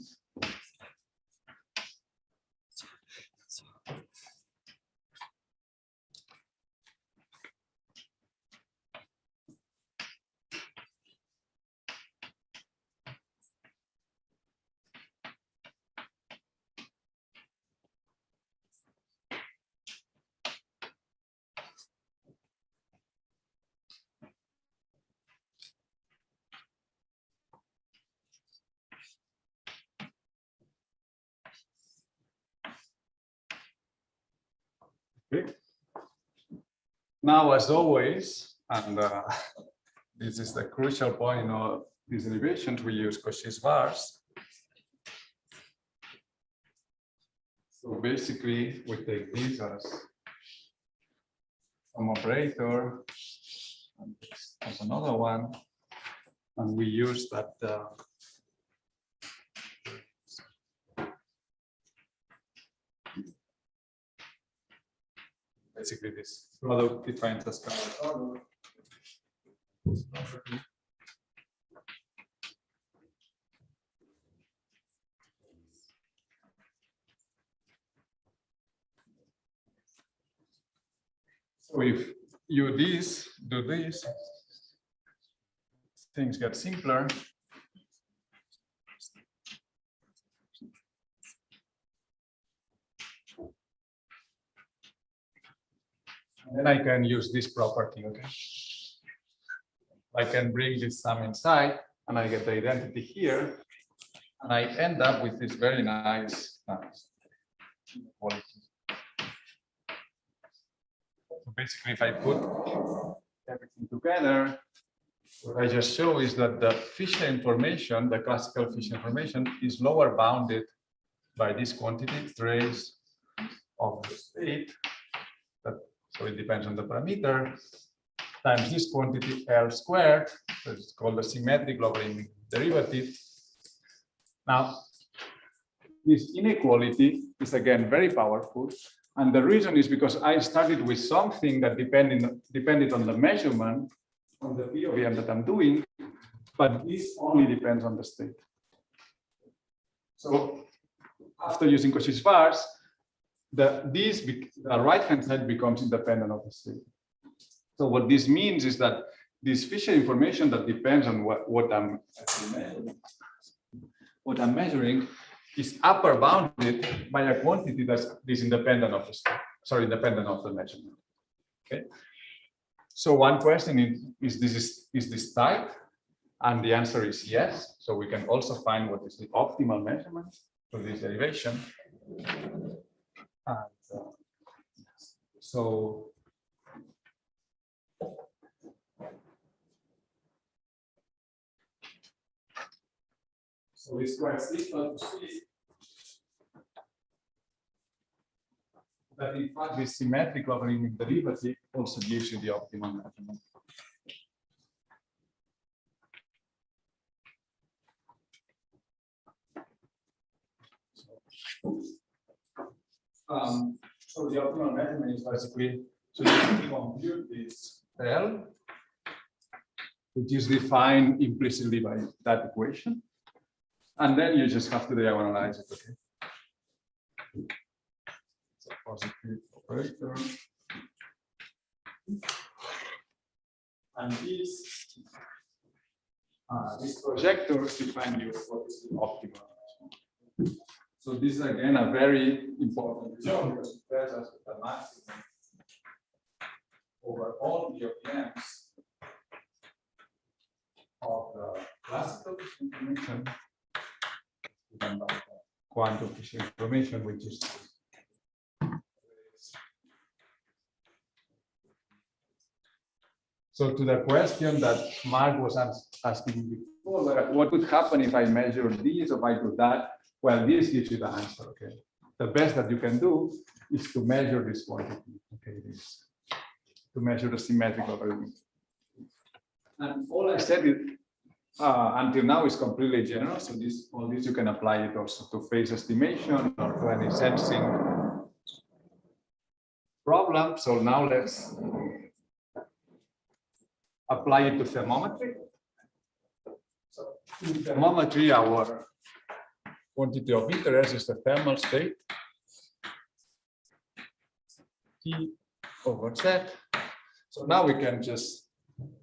Okay. Now, as always, and this is the crucial point of these derivations, we use Cauchy's bars. So basically, we take this as some operator, and this as another one, and we use that. Basically, this product defines as scalar order. So if you do this, things get simpler. And then I can use this property, okay? I can bring this sum inside and I get the identity here. And I end up with this very nice quality. So basically, if I put everything together, what I just show is that the Fisher information, the classical Fisher information, is lower bounded by this quantity trace of the state. So it depends on the parameter, times this quantity L squared, so it's called the symmetric logarithmic derivative. Now, this inequality is again very powerful. And the reason is because I started with something that depended on the measurement, on the POVM that I'm doing, but this only depends on the state. So after using Cauchy's bars, the right-hand side becomes independent of the state. So what this means is that this Fisher information that depends on what I'm measuring is upper bounded by a quantity that is independent of the state, sorry, independent of the measurement. Okay. So one question is this tight? And the answer is yes. So we can also find what is the optimal measurement for this derivation. And, so it's quite simple to see that in fact this symmetric logarithmic derivative also gives you the optimal measurement. So the optimal measurement is basically, so you can compute this L, which is defined implicitly by that equation. And then you just have to diagonalize it, okay? So positive operator. And these projectors define you what is the optimal measurement. So this is again a very important result because it tells us that the maximum over all the POVMs of the classical information given by the quantum Fisher information, which is so to the question that Mark was asking before, what would happen if I measure this or if I do that? well, this gives you the answer, okay? The best that you can do is to measure this quantity, okay? This, to measure the symmetrical reading. And all I said is, until now is completely general. So this, all this you can apply it also to phase estimation or to any sensing problem. So now let's apply it to thermometry. So in thermometry, our quantity of interest is the thermal state, T over Z. So now we can just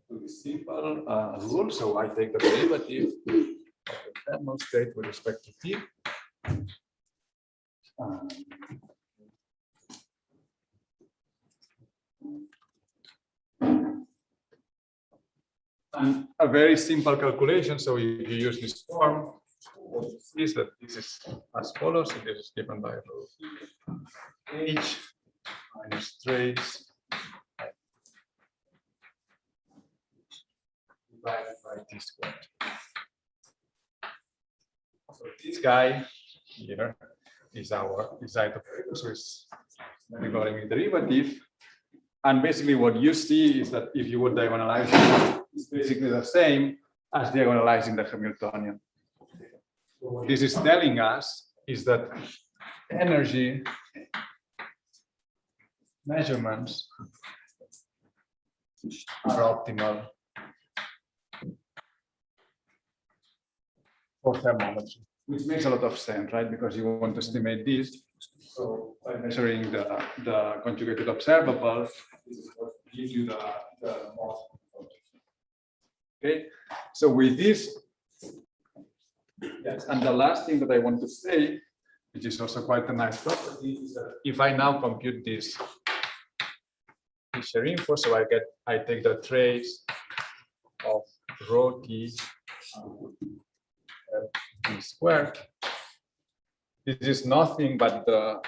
do this simple rule. So I take the derivative of the thermal state with respect to T. And a very simple calculation. So if you use this form, is that this is as follows. So this is given by rho H minus trace divided by T squared. So this guy here is our isoperimeter, so it's regarding the derivative. And basically what you see is that if you would diagonalize it, it's basically the same as diagonalizing the Hamiltonian. So what this is telling us is that energy measurements are optimal for thermometry, which makes a lot of sense, right? Because you want to estimate this. So by measuring the conjugated observable, this is what gives you the most. Okay, so with this, yes, and the last thing that I want to say, which is also quite a nice property, is that if I now compute this Fisher info, so I take the trace of rho T T squared. This is nothing but the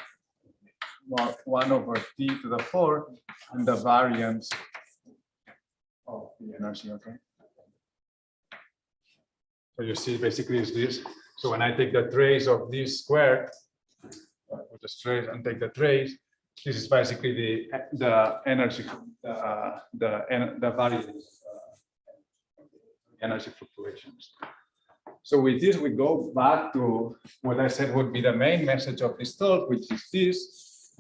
1 over T to the 4 and the variance of the energy, okay? So you see basically is this. So when I take the trace of this squared, with the trace and take the trace, this is basically the energy, the variance, energy fluctuations. So with this, we go back to what I said would be the main message of this talk, which is this.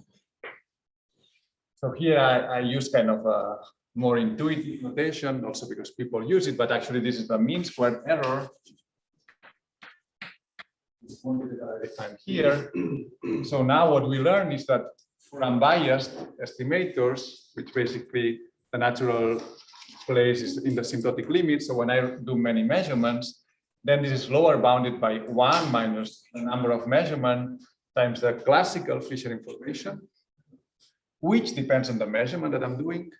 So here I use kind of a more intuitive notation, also because people use it, but actually this is the mean squared error. Here. So now what we learn is that for unbiased estimators, which basically the natural place is in the symptotic limit. So when I do many measurements, then this is lower bounded by 1 minus the number of measurement times the classical Fisher information, which depends on the measurement that I'm doing.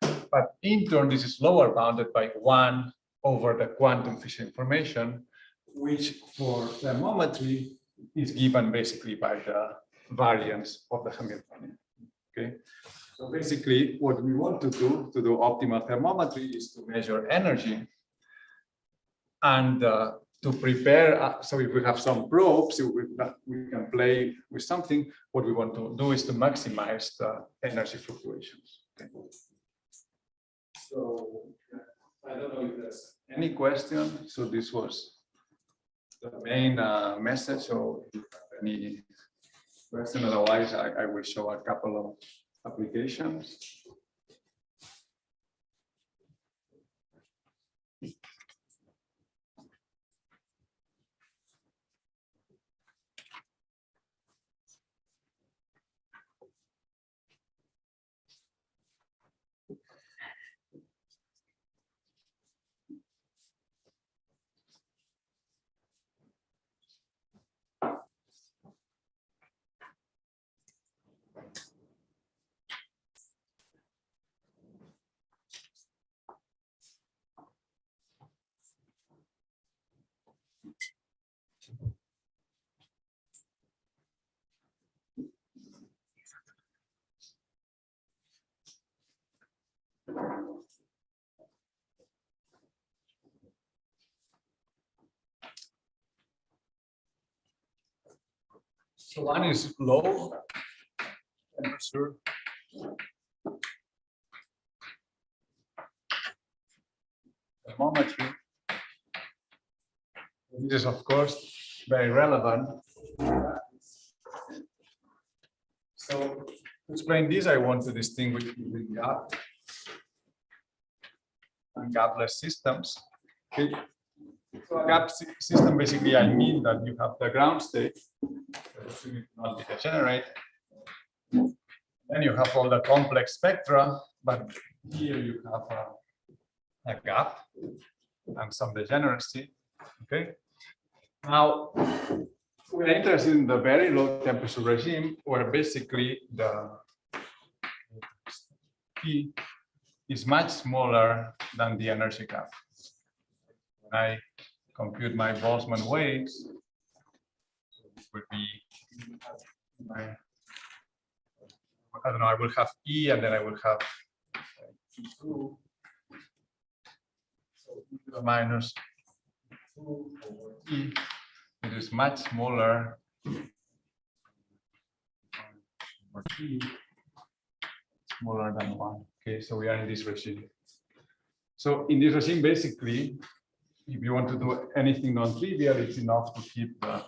But in turn, this is lower bounded by 1 over the quantum Fisher information, which for thermometry is given basically by the variance of the Hamiltonian. Okay. So basically, what we want to do optimal thermometry is to measure energy. And to prepare, so if we have some probes, we can play with something. What we want to do is to maximize the energy fluctuations. Okay. So I don't know if there's any question. So this was the main message. So if you have any question, otherwise I will show a couple of applications. So one is low temperature. Thermometry. This is, of course, very relevant. So to explain this, I want to distinguish between gap and gapless systems. Okay. So a gap system, basically, I mean that you have the ground state, assuming it not be degenerate. Then you have all the complex spectra, but here you have a gap and some degeneracy. Okay. Now, we're interested in the very low temperature regime, where basically the T is much smaller than the energy gap. When I compute my Boltzmann weights, it would be I don't know, I will have E and then I will have E2. So E to the minus 2 over T. It is much smaller over T, smaller than 1. Okay, so we are in this regime. So in this regime, basically, if you want to do anything non-trivial, it's enough to keep the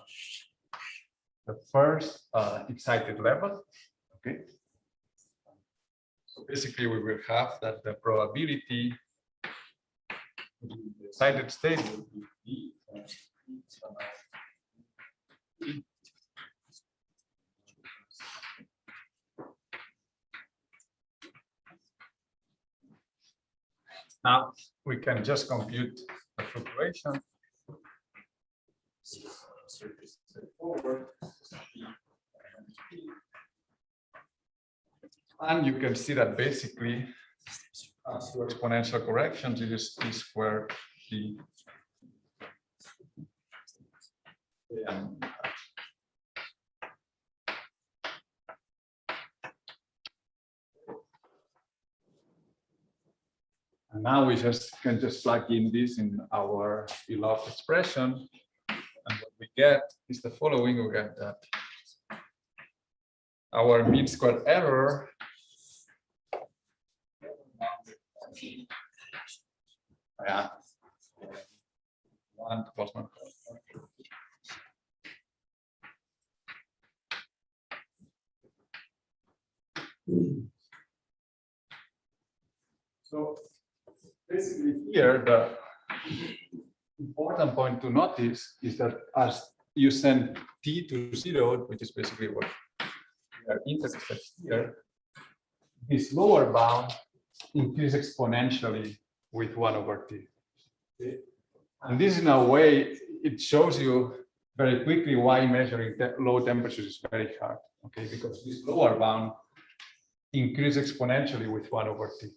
first excited level. Okay. So basically, we will have that the probability in the excited state will be now we can just compute the fluctuation. Straightforward. And you can see that basically, through exponential corrections, it is T squared T. And now we can just plug in this in our beloved expression. And what we get is the following. We get that our mean squared error one plus one. So basically here, the important point to notice is that as you send T to 0, which is basically what we are interested here, this lower bound increases exponentially with 1 over T. Okay? And this, in a way, it shows you very quickly why measuring low temperatures is very hard. Okay, because this lower bound increases exponentially with 1 over T.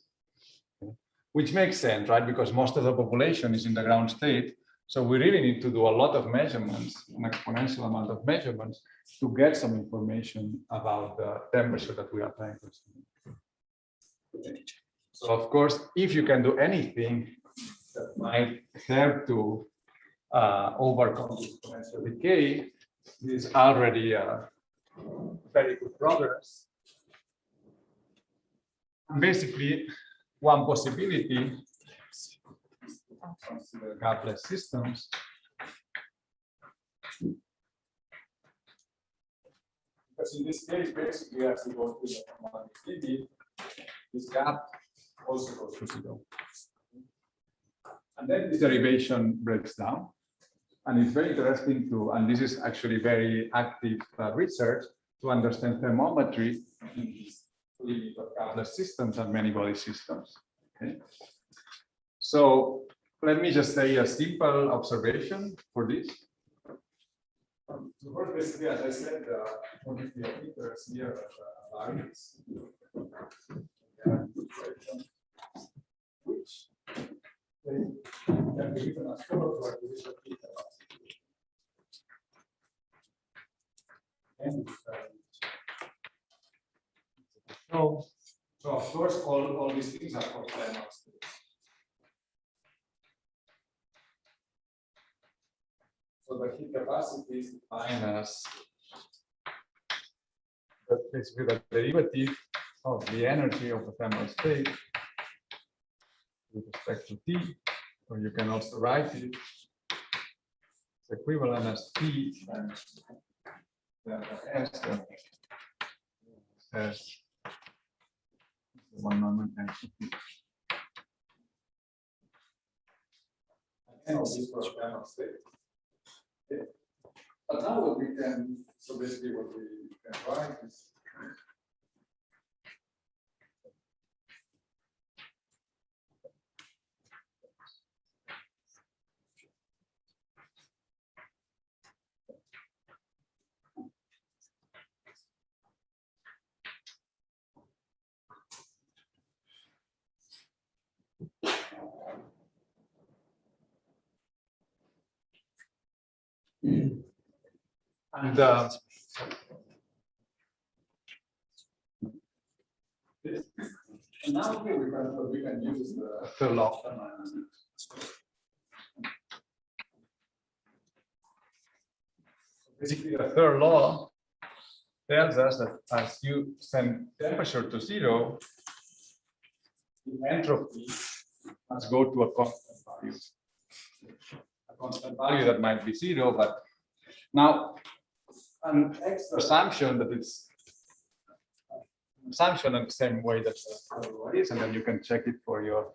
Okay? Which makes sense, right? Because most of the population is in the ground state. So we really need to do a lot of measurements, an exponential amount of measurements, to get some information about the temperature that we are trying to estimate. So of course, if you can do anything that might help to overcome exponential decay, this is already very good progress. And basically, one possibility consider gapless systems. Because in this case, basically, as we go through the thermodynamics, this gap also goes to 0. And then this derivation breaks down. And it's very interesting to, and this is actually very active research to understand thermometry in this limit of gapless systems and many body systems. Okay. So let me just say a simple observation for this. So first, basically, as I said, the estimators here are variables, which can be written as follows for acquisition of heat capacity. So of course, all these things are for Perarnau states. So the heat capacity is defined as basically the derivative of the energy of the thermal state with respect to T, or you can also write it. It's equivalent as T times delta S as 1 moment and T. And all this for thermal state. Okay. But now what we can, so basically what we can write is and now we can use the third law of thermodynamics. Basically, the third law tells us that as you send temperature to 0, the entropy must go to a constant value. A constant value that might be 0, but now an extra assumption that it's assumption in the same way that is, and then you can check it for your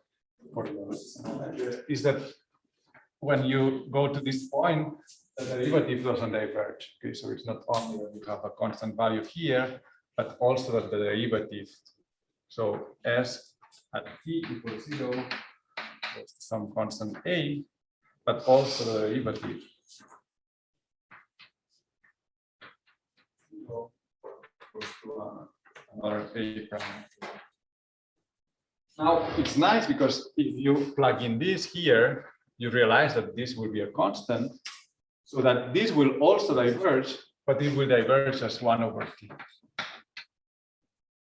is that when you go to this point, the derivative doesn't diverge. Okay, so it's not only that you have a constant value here, but also that the derivative. So S at t equals 0 is some constant a, but also the derivative. Goes to another a prime. Now it's nice because if you plug in this here, you realize that this will be a constant, so that this will also diverge, but it will diverge as 1 over t.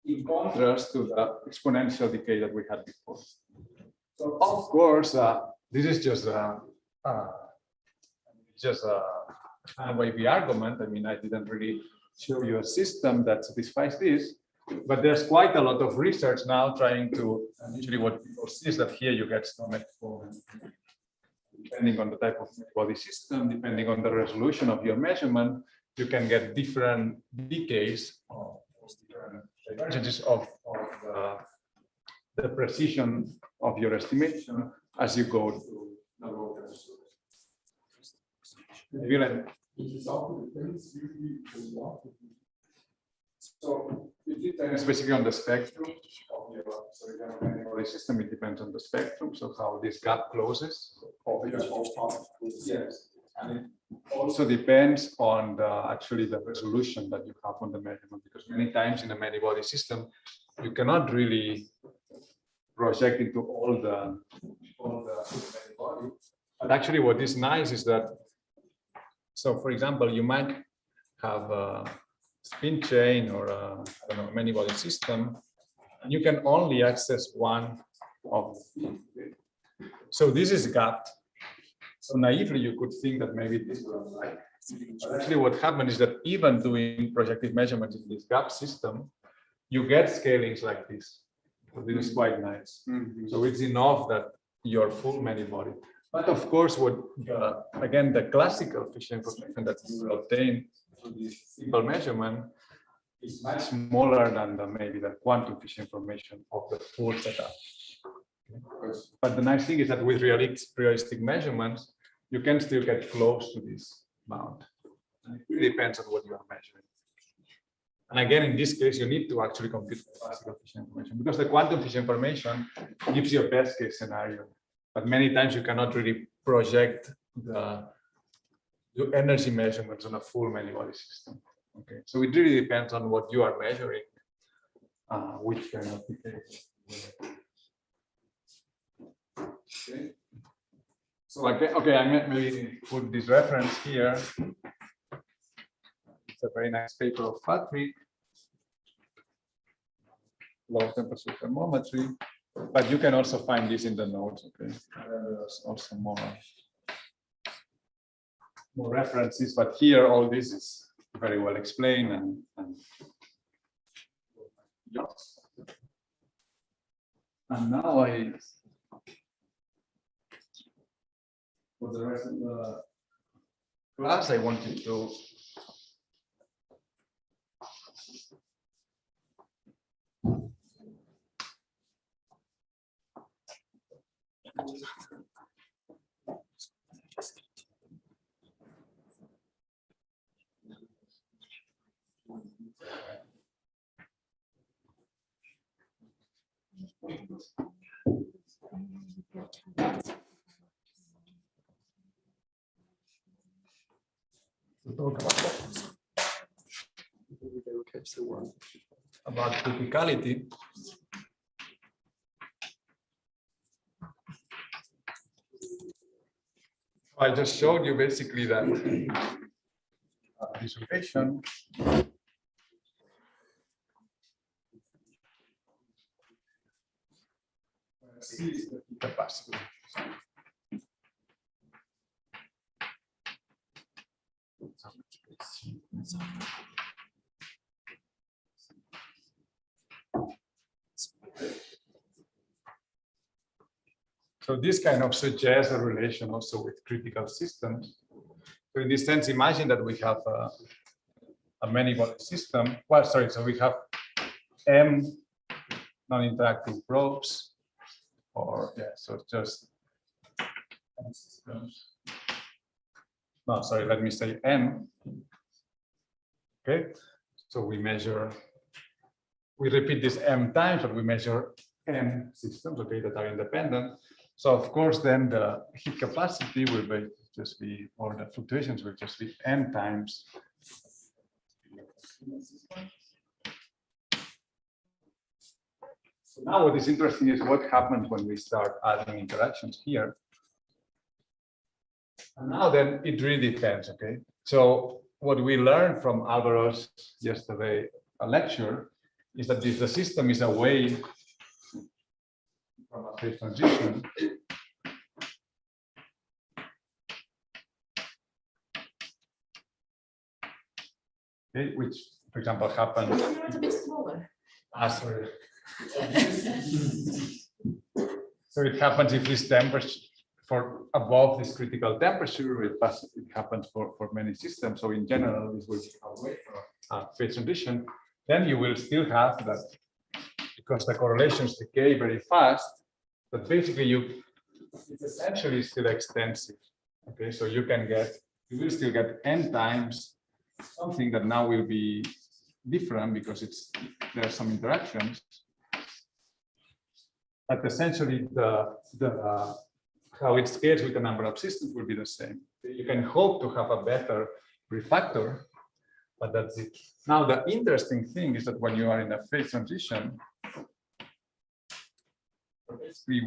In contrast to the exponential decay that we had before. So of course, this is just a wavy argument. I mean, I didn't really show you a system that satisfies this, but there's quite a lot of research now trying to, usually what people see is that here you get stomach form, depending on the type of body system, depending on the resolution of your measurement, you can get different decays of different divergences of the precision of your estimation as you go through the lower resolution. So it depends basically on the spectrum of your body system. It depends on the spectrum, so how this gap closes. Yes, and it also depends on actually the resolution that you have on the measurement, because many times in a many body system you cannot really project into all the many body. But actually, what is nice is that, so for example, you might have a spin chain or a, I don't know, many body system, and you can only access one of them. So this is gapped. So naively, you could think that maybe this will apply. But actually, what happened is that even doing projective measurements in this gap system, you get scalings like this. So this is quite nice. So it's enough that you're full many body. But of course, what again, the classical Fisher information that you will obtain through this simple measurement is much smaller than maybe the quantum Fisher information of the full setup. But the nice thing is that with realistic measurements, you can still get close to this bound. And it really depends on what you are measuring. And again, in this case, you need to actually compute the classical Fisher information, because the quantum Fisher information gives you a best case scenario. But many times you cannot really project the energy measurements on a full many body system. Okay, so it really depends on what you are measuring, which kind of decay. Okay. So okay, I maybe put this reference here. It's a very nice paper of Patrick, low temperature thermometry, but you can also find this in the notes. Okay, there's also more references, but here all this is very well explained, and Yes. And now for the rest of the class, I wanted to talk about criticality. I just showed you basically that dissipation is the capacity. So this kind of suggests a relation also with critical systems. So in this sense, imagine that we have a many-body system. Well, sorry, so we have M non-interacting probes, or yeah, so just M systems. No, sorry, let me say M. Okay, so we repeat this M times, but we measure M systems, okay, that are independent. So of course, then the heat capacity will just be, or the fluctuations will just be N times. So now what is interesting is what happens when we start adding interactions here. And now then it really depends, okay? So what we learned from Alvaro's yesterday lecture is that if the system is away from a phase transition, okay, which, for example, happens. It's a bit smaller. Sorry. So it happens if this temperature for above this critical temperature, it happens for many systems. So in general, this will be away from phase transition. Then you will still have that, because the correlations decay very fast, but basically it's essentially still extensive. Okay, so you will still get N times something that now will be different because there are some interactions. But essentially how it scales with the number of systems will be the same. You can hope to have a better refactor, but that's it. Now, the interesting thing is that when you are in a phase transition, basically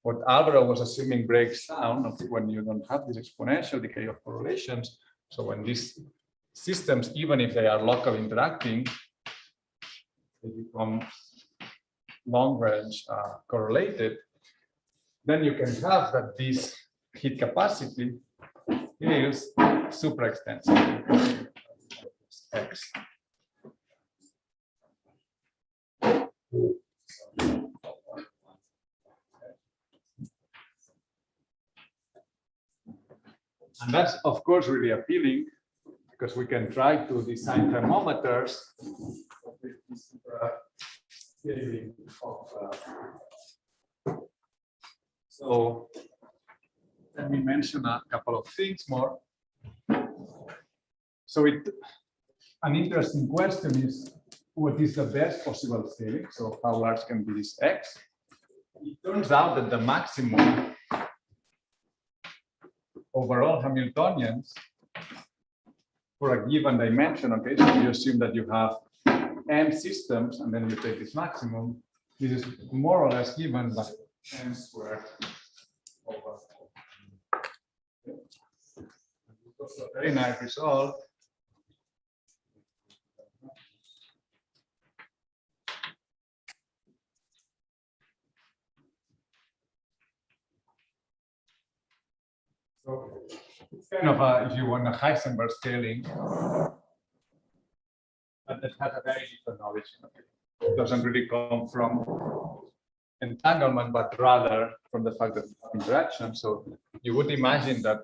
what Alvaro was assuming breaks down when you don't have this exponential decay of correlations. So when these systems, even if they are locally interacting, they become long range correlated, then you can have that this heat capacity is super extensive. X. And that's, of course, really appealing because we can try to design thermometers so let me mention a couple of things more. So an interesting question is, what is the best possible scaling? So how large can be this X? It turns out that the maximum overall Hamiltonians for a given dimension, okay, so you assume that you have M systems and then you take this maximum, this is more or less given by M squared over. So very nice result. So it's kind of if you want a Heisenberg scaling, but that has a very different knowledge. It doesn't really come from entanglement, but rather from the fact that interaction. So you would imagine that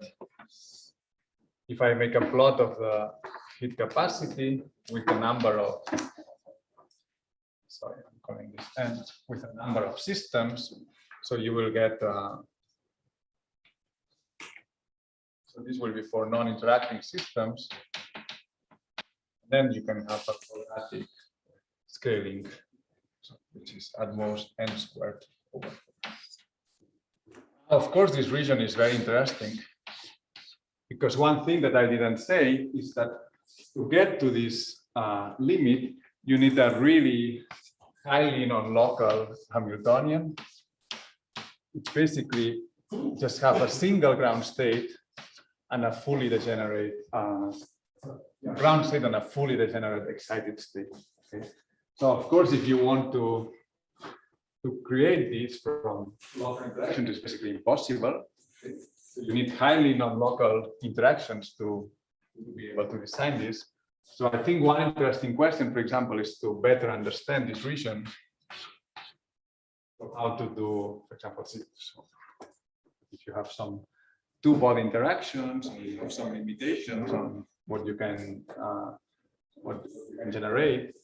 if I make a plot of the heat capacity with a number of, sorry, I'm calling this n, with a number of systems, so you will get, so this will be for non-interacting systems. Then you can have a quadratic scaling, which is at most n squared over 4. Of course, this region is very interesting because one thing that I didn't say is that to get to this limit, you need a really highly non-local Hamiltonian. It's basically just have a single ground state and a fully degenerate ground state and a fully degenerate excited state. Okay. So of course, if you want to create this from local interaction, it's basically impossible. Okay. So you need highly non-local interactions to be able to design this. So I think one interesting question, for example, is to better understand this region. So how to do, for example, so if you have some two-body interactions, you have some limitations on what you can generate,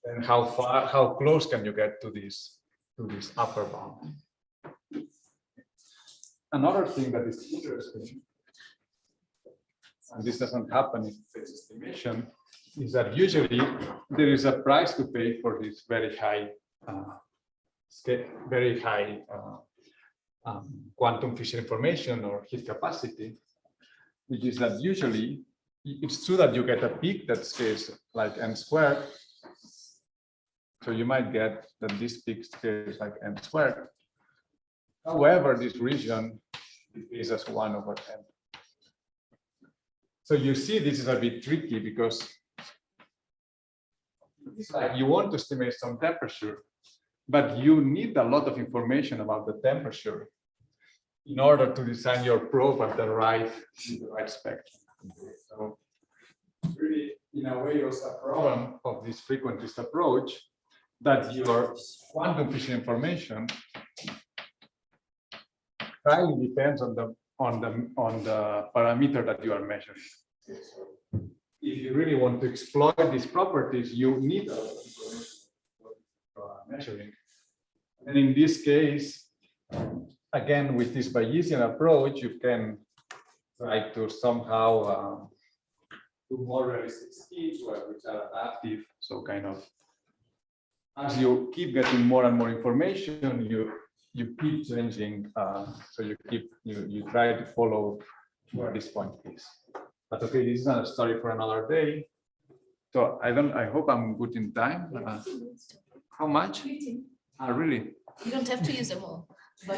then how close can you get to this upper bound? Another thing that is interesting, and this doesn't happen in phase estimation, is that usually there is a price to pay for this very high quantum Fisher information or heat capacity, which is that usually it's true that you get a peak that scales like n squared. So you might get that this peak scales like n squared. However, this region is as 1 over n. So you see, this is a bit tricky because it's like you want to estimate some temperature, but you need a lot of information about the temperature in order to design your probe at the right spectrum. So really, in a way, it's a problem of this frequentist approach that your quantum Fisher information highly depends on the parameter that you are measuring. So if you really want to exploit these properties, you need a lot of information for measuring. And in this case, again, with this Bayesian approach, you can try to somehow do more realistic schemes which are adaptive. So kind of, as you keep getting more and more information, you keep changing. So you try to follow where this point is. But okay, this is another story for another day. So I hope I'm good in time. How much? Really? You don't have to use them all, but,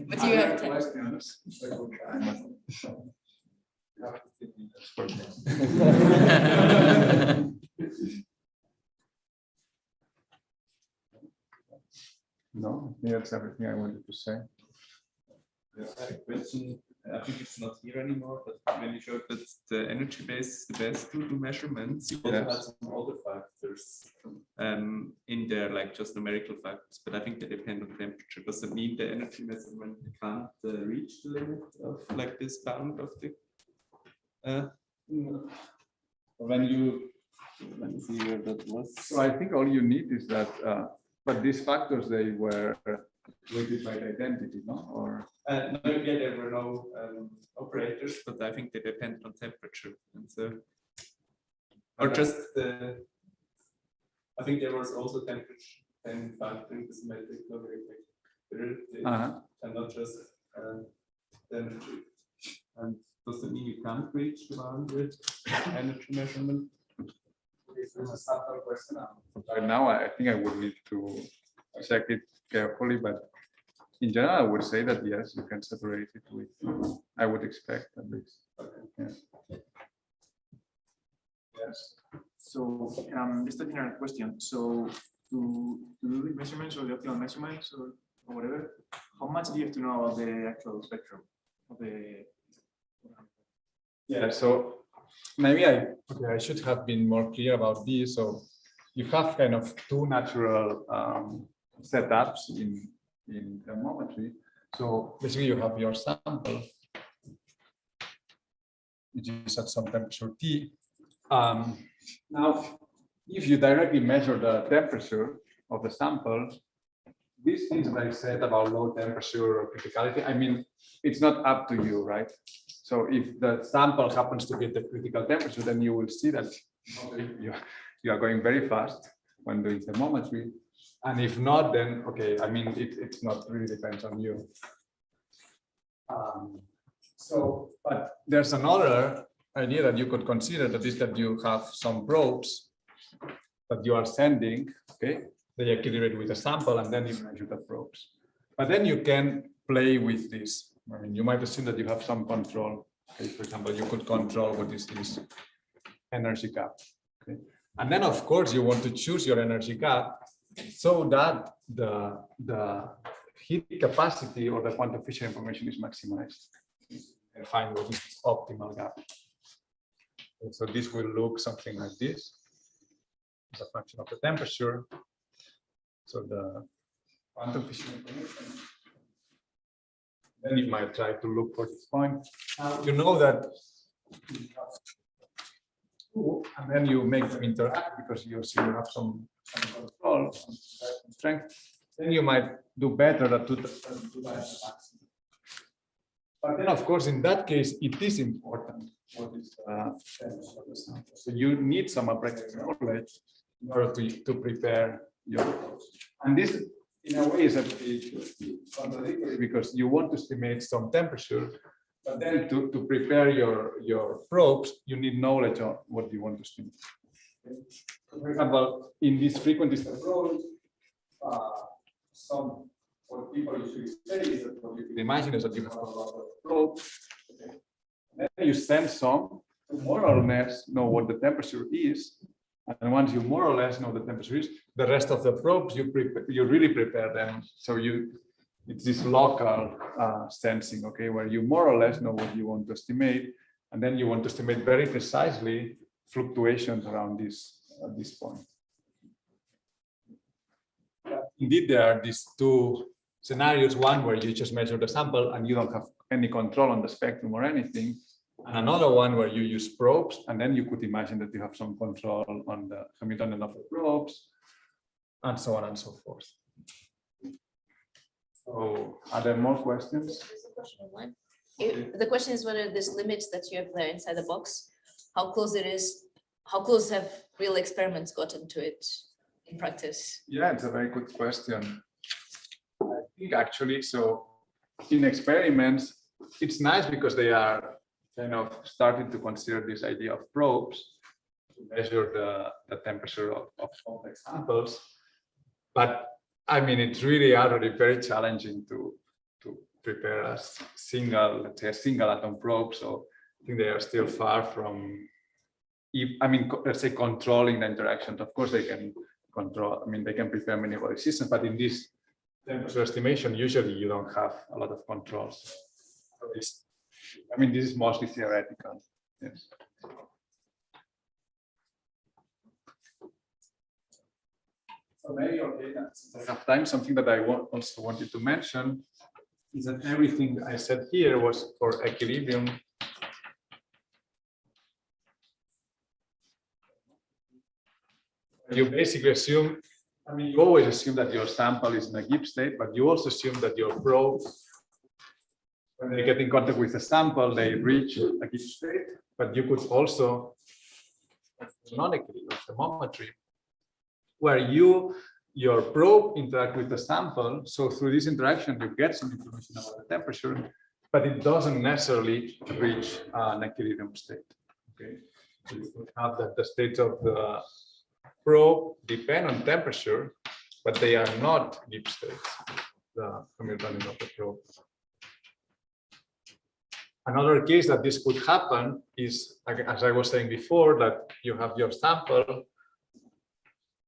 but you have time. Questions? No, that's everything I wanted to say. Yeah, I have a question. I think it's not here anymore, but when you showed that the energy base is the best to do measurements, you also had some other factors in there, like just numerical factors, but I think they depend on temperature. Does that mean the energy measurement can't reach the limit of like this bound of the When you let me see where that was. So I think all you need is that, but these factors, they were weighted by the identity, no? Or no, yeah, there were no operators, but I think they depend on temperature, and so, or just the. I think there was also temperature and factor in the symmetric logarithmic, and not just temperature. And does that mean you can't reach the boundary energy measurement? This is a subtle question. Right now, I think I would need to check it carefully, but in general, I would say that yes, you can separate it with. I would expect at least. Yeah. Yes. So just a general question. So to do the measurements or the optimal measurements or whatever, how much do you have to know about the actual spectrum of the? Yeah. So maybe I should have been more clear about this. So you have kind of two natural setups in thermometry. So basically you have your sample, which is at some temperature T. Now, if you directly measure the temperature of the sample, these things that I said about low temperature or criticality, I mean, it's not up to you, right? So if the sample happens to be at the critical temperature, then you will see that you are going very fast when doing thermometry. And if not, then, okay, I mean, it's not really depends on you. But there's another idea that you could consider, that is that you have some probes that you are sending, okay? They equilibrate with a sample and then you measure the probes. But then you can play with this. I mean, you might assume that you have some control. Okay? For example, you could control what is this energy gap. Okay? And then, of course, you want to choose your energy gap so that the heat capacity or the quantum Fisher information is maximized and find what is the optimal gap. And so this will look something like this. It's a function of the temperature. So the quantum Fisher information. Then you might try to look for this point. Now you know that you have two, and then you make them interact because you see you have some control, some strength. Then you might do better than two times the maximum. But then, of course, in that case, it is important what is the sample. So you need some applied knowledge in order to prepare your approach. And this, in a way, is a bit contradictory because you want to estimate some temperature, but then to prepare your probes, you need knowledge on what you want to estimate. Okay. For example, in this frequent distance approach, what people usually say is that what you can imagine is that you have a lot of probes. Okay. Then you send some to more or less know what the temperature is. And once you more or less know the temperature is, the rest of the probes you really prepare them. So it's this local sensing, okay, where you more or less know what you want to estimate, and then you want to estimate very precisely fluctuations around this point. Indeed, there are these two scenarios: one where you just measure the sample and you don't have any control on the spectrum or anything. And another one where you use probes, and then you could imagine that you have some control on the Hamiltonian of the probes, and so on and so forth. So, are there more questions? There's a question online. The question is whether this limit that you have there inside the box, how close it is, how close have real experiments gotten to it in practice? Yeah, it's a very good question. I think actually, so in experiments, it's nice because they are kind of starting to consider this idea of probes to measure the temperature of complex samples. But I mean, it's really already very challenging to prepare a single, let's say a single atom probe. So I think they are still far from, let's say controlling the interactions. Of course, they can control, they can prepare many body systems, but in this temperature estimation, usually you don't have a lot of controls. So this is mostly theoretical. Yes. So maybe, okay, since I have time, something that I also wanted to mention is that everything I said here was for equilibrium. You basically assume, you always assume that your sample is in a Gibbs state, but you also assume that your probe, when they get in contact with a sample, they reach a Gibbs state, but you could also non-equilibrium thermometry, where your probe interact with the sample. So through this interaction, you get some information about the temperature, but it doesn't necessarily reach an equilibrium state. Okay, so you could have that the states of the probe depend on temperature, but they are not Gibbs states, the Hamiltonian of the probe. Another case that this could happen is, as I was saying before, that you have your sample,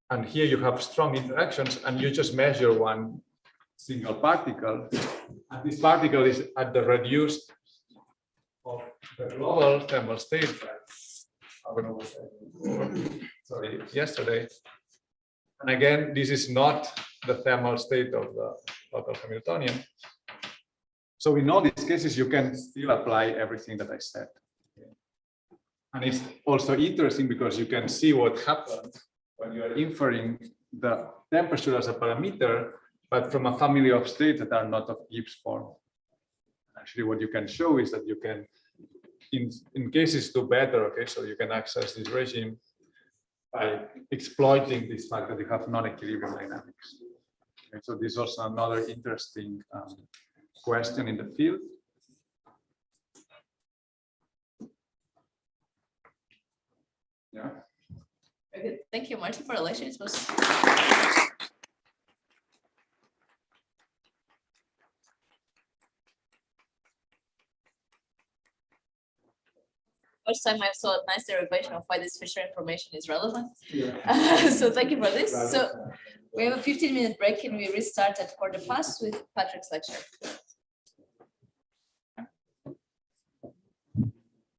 and here you have strong interactions, and you just measure one single particle, and this particle is at the reduced of the global thermal state. when I was, sorry, yesterday. And again, this is not the thermal state of the local Hamiltonian. So in all these cases, you can still apply everything that I said. And it's also interesting because you can see what happens when you are inferring the temperature as a parameter, but from a family of states that are not of Gibbs form. Actually, what you can show is that you can, in cases, do better. Okay, so you can access this regime by exploiting this fact that you have non-equilibrium dynamics. Okay, so this is also another interesting question in the field. Yeah. Very good. Thank you, Marty, for the lecture. It was first time I saw a nice derivation of why this Fisher information is relevant. Yeah. So thank you for this. So we have a 15-minute break and we restart at 4:15 with Patrick's lecture.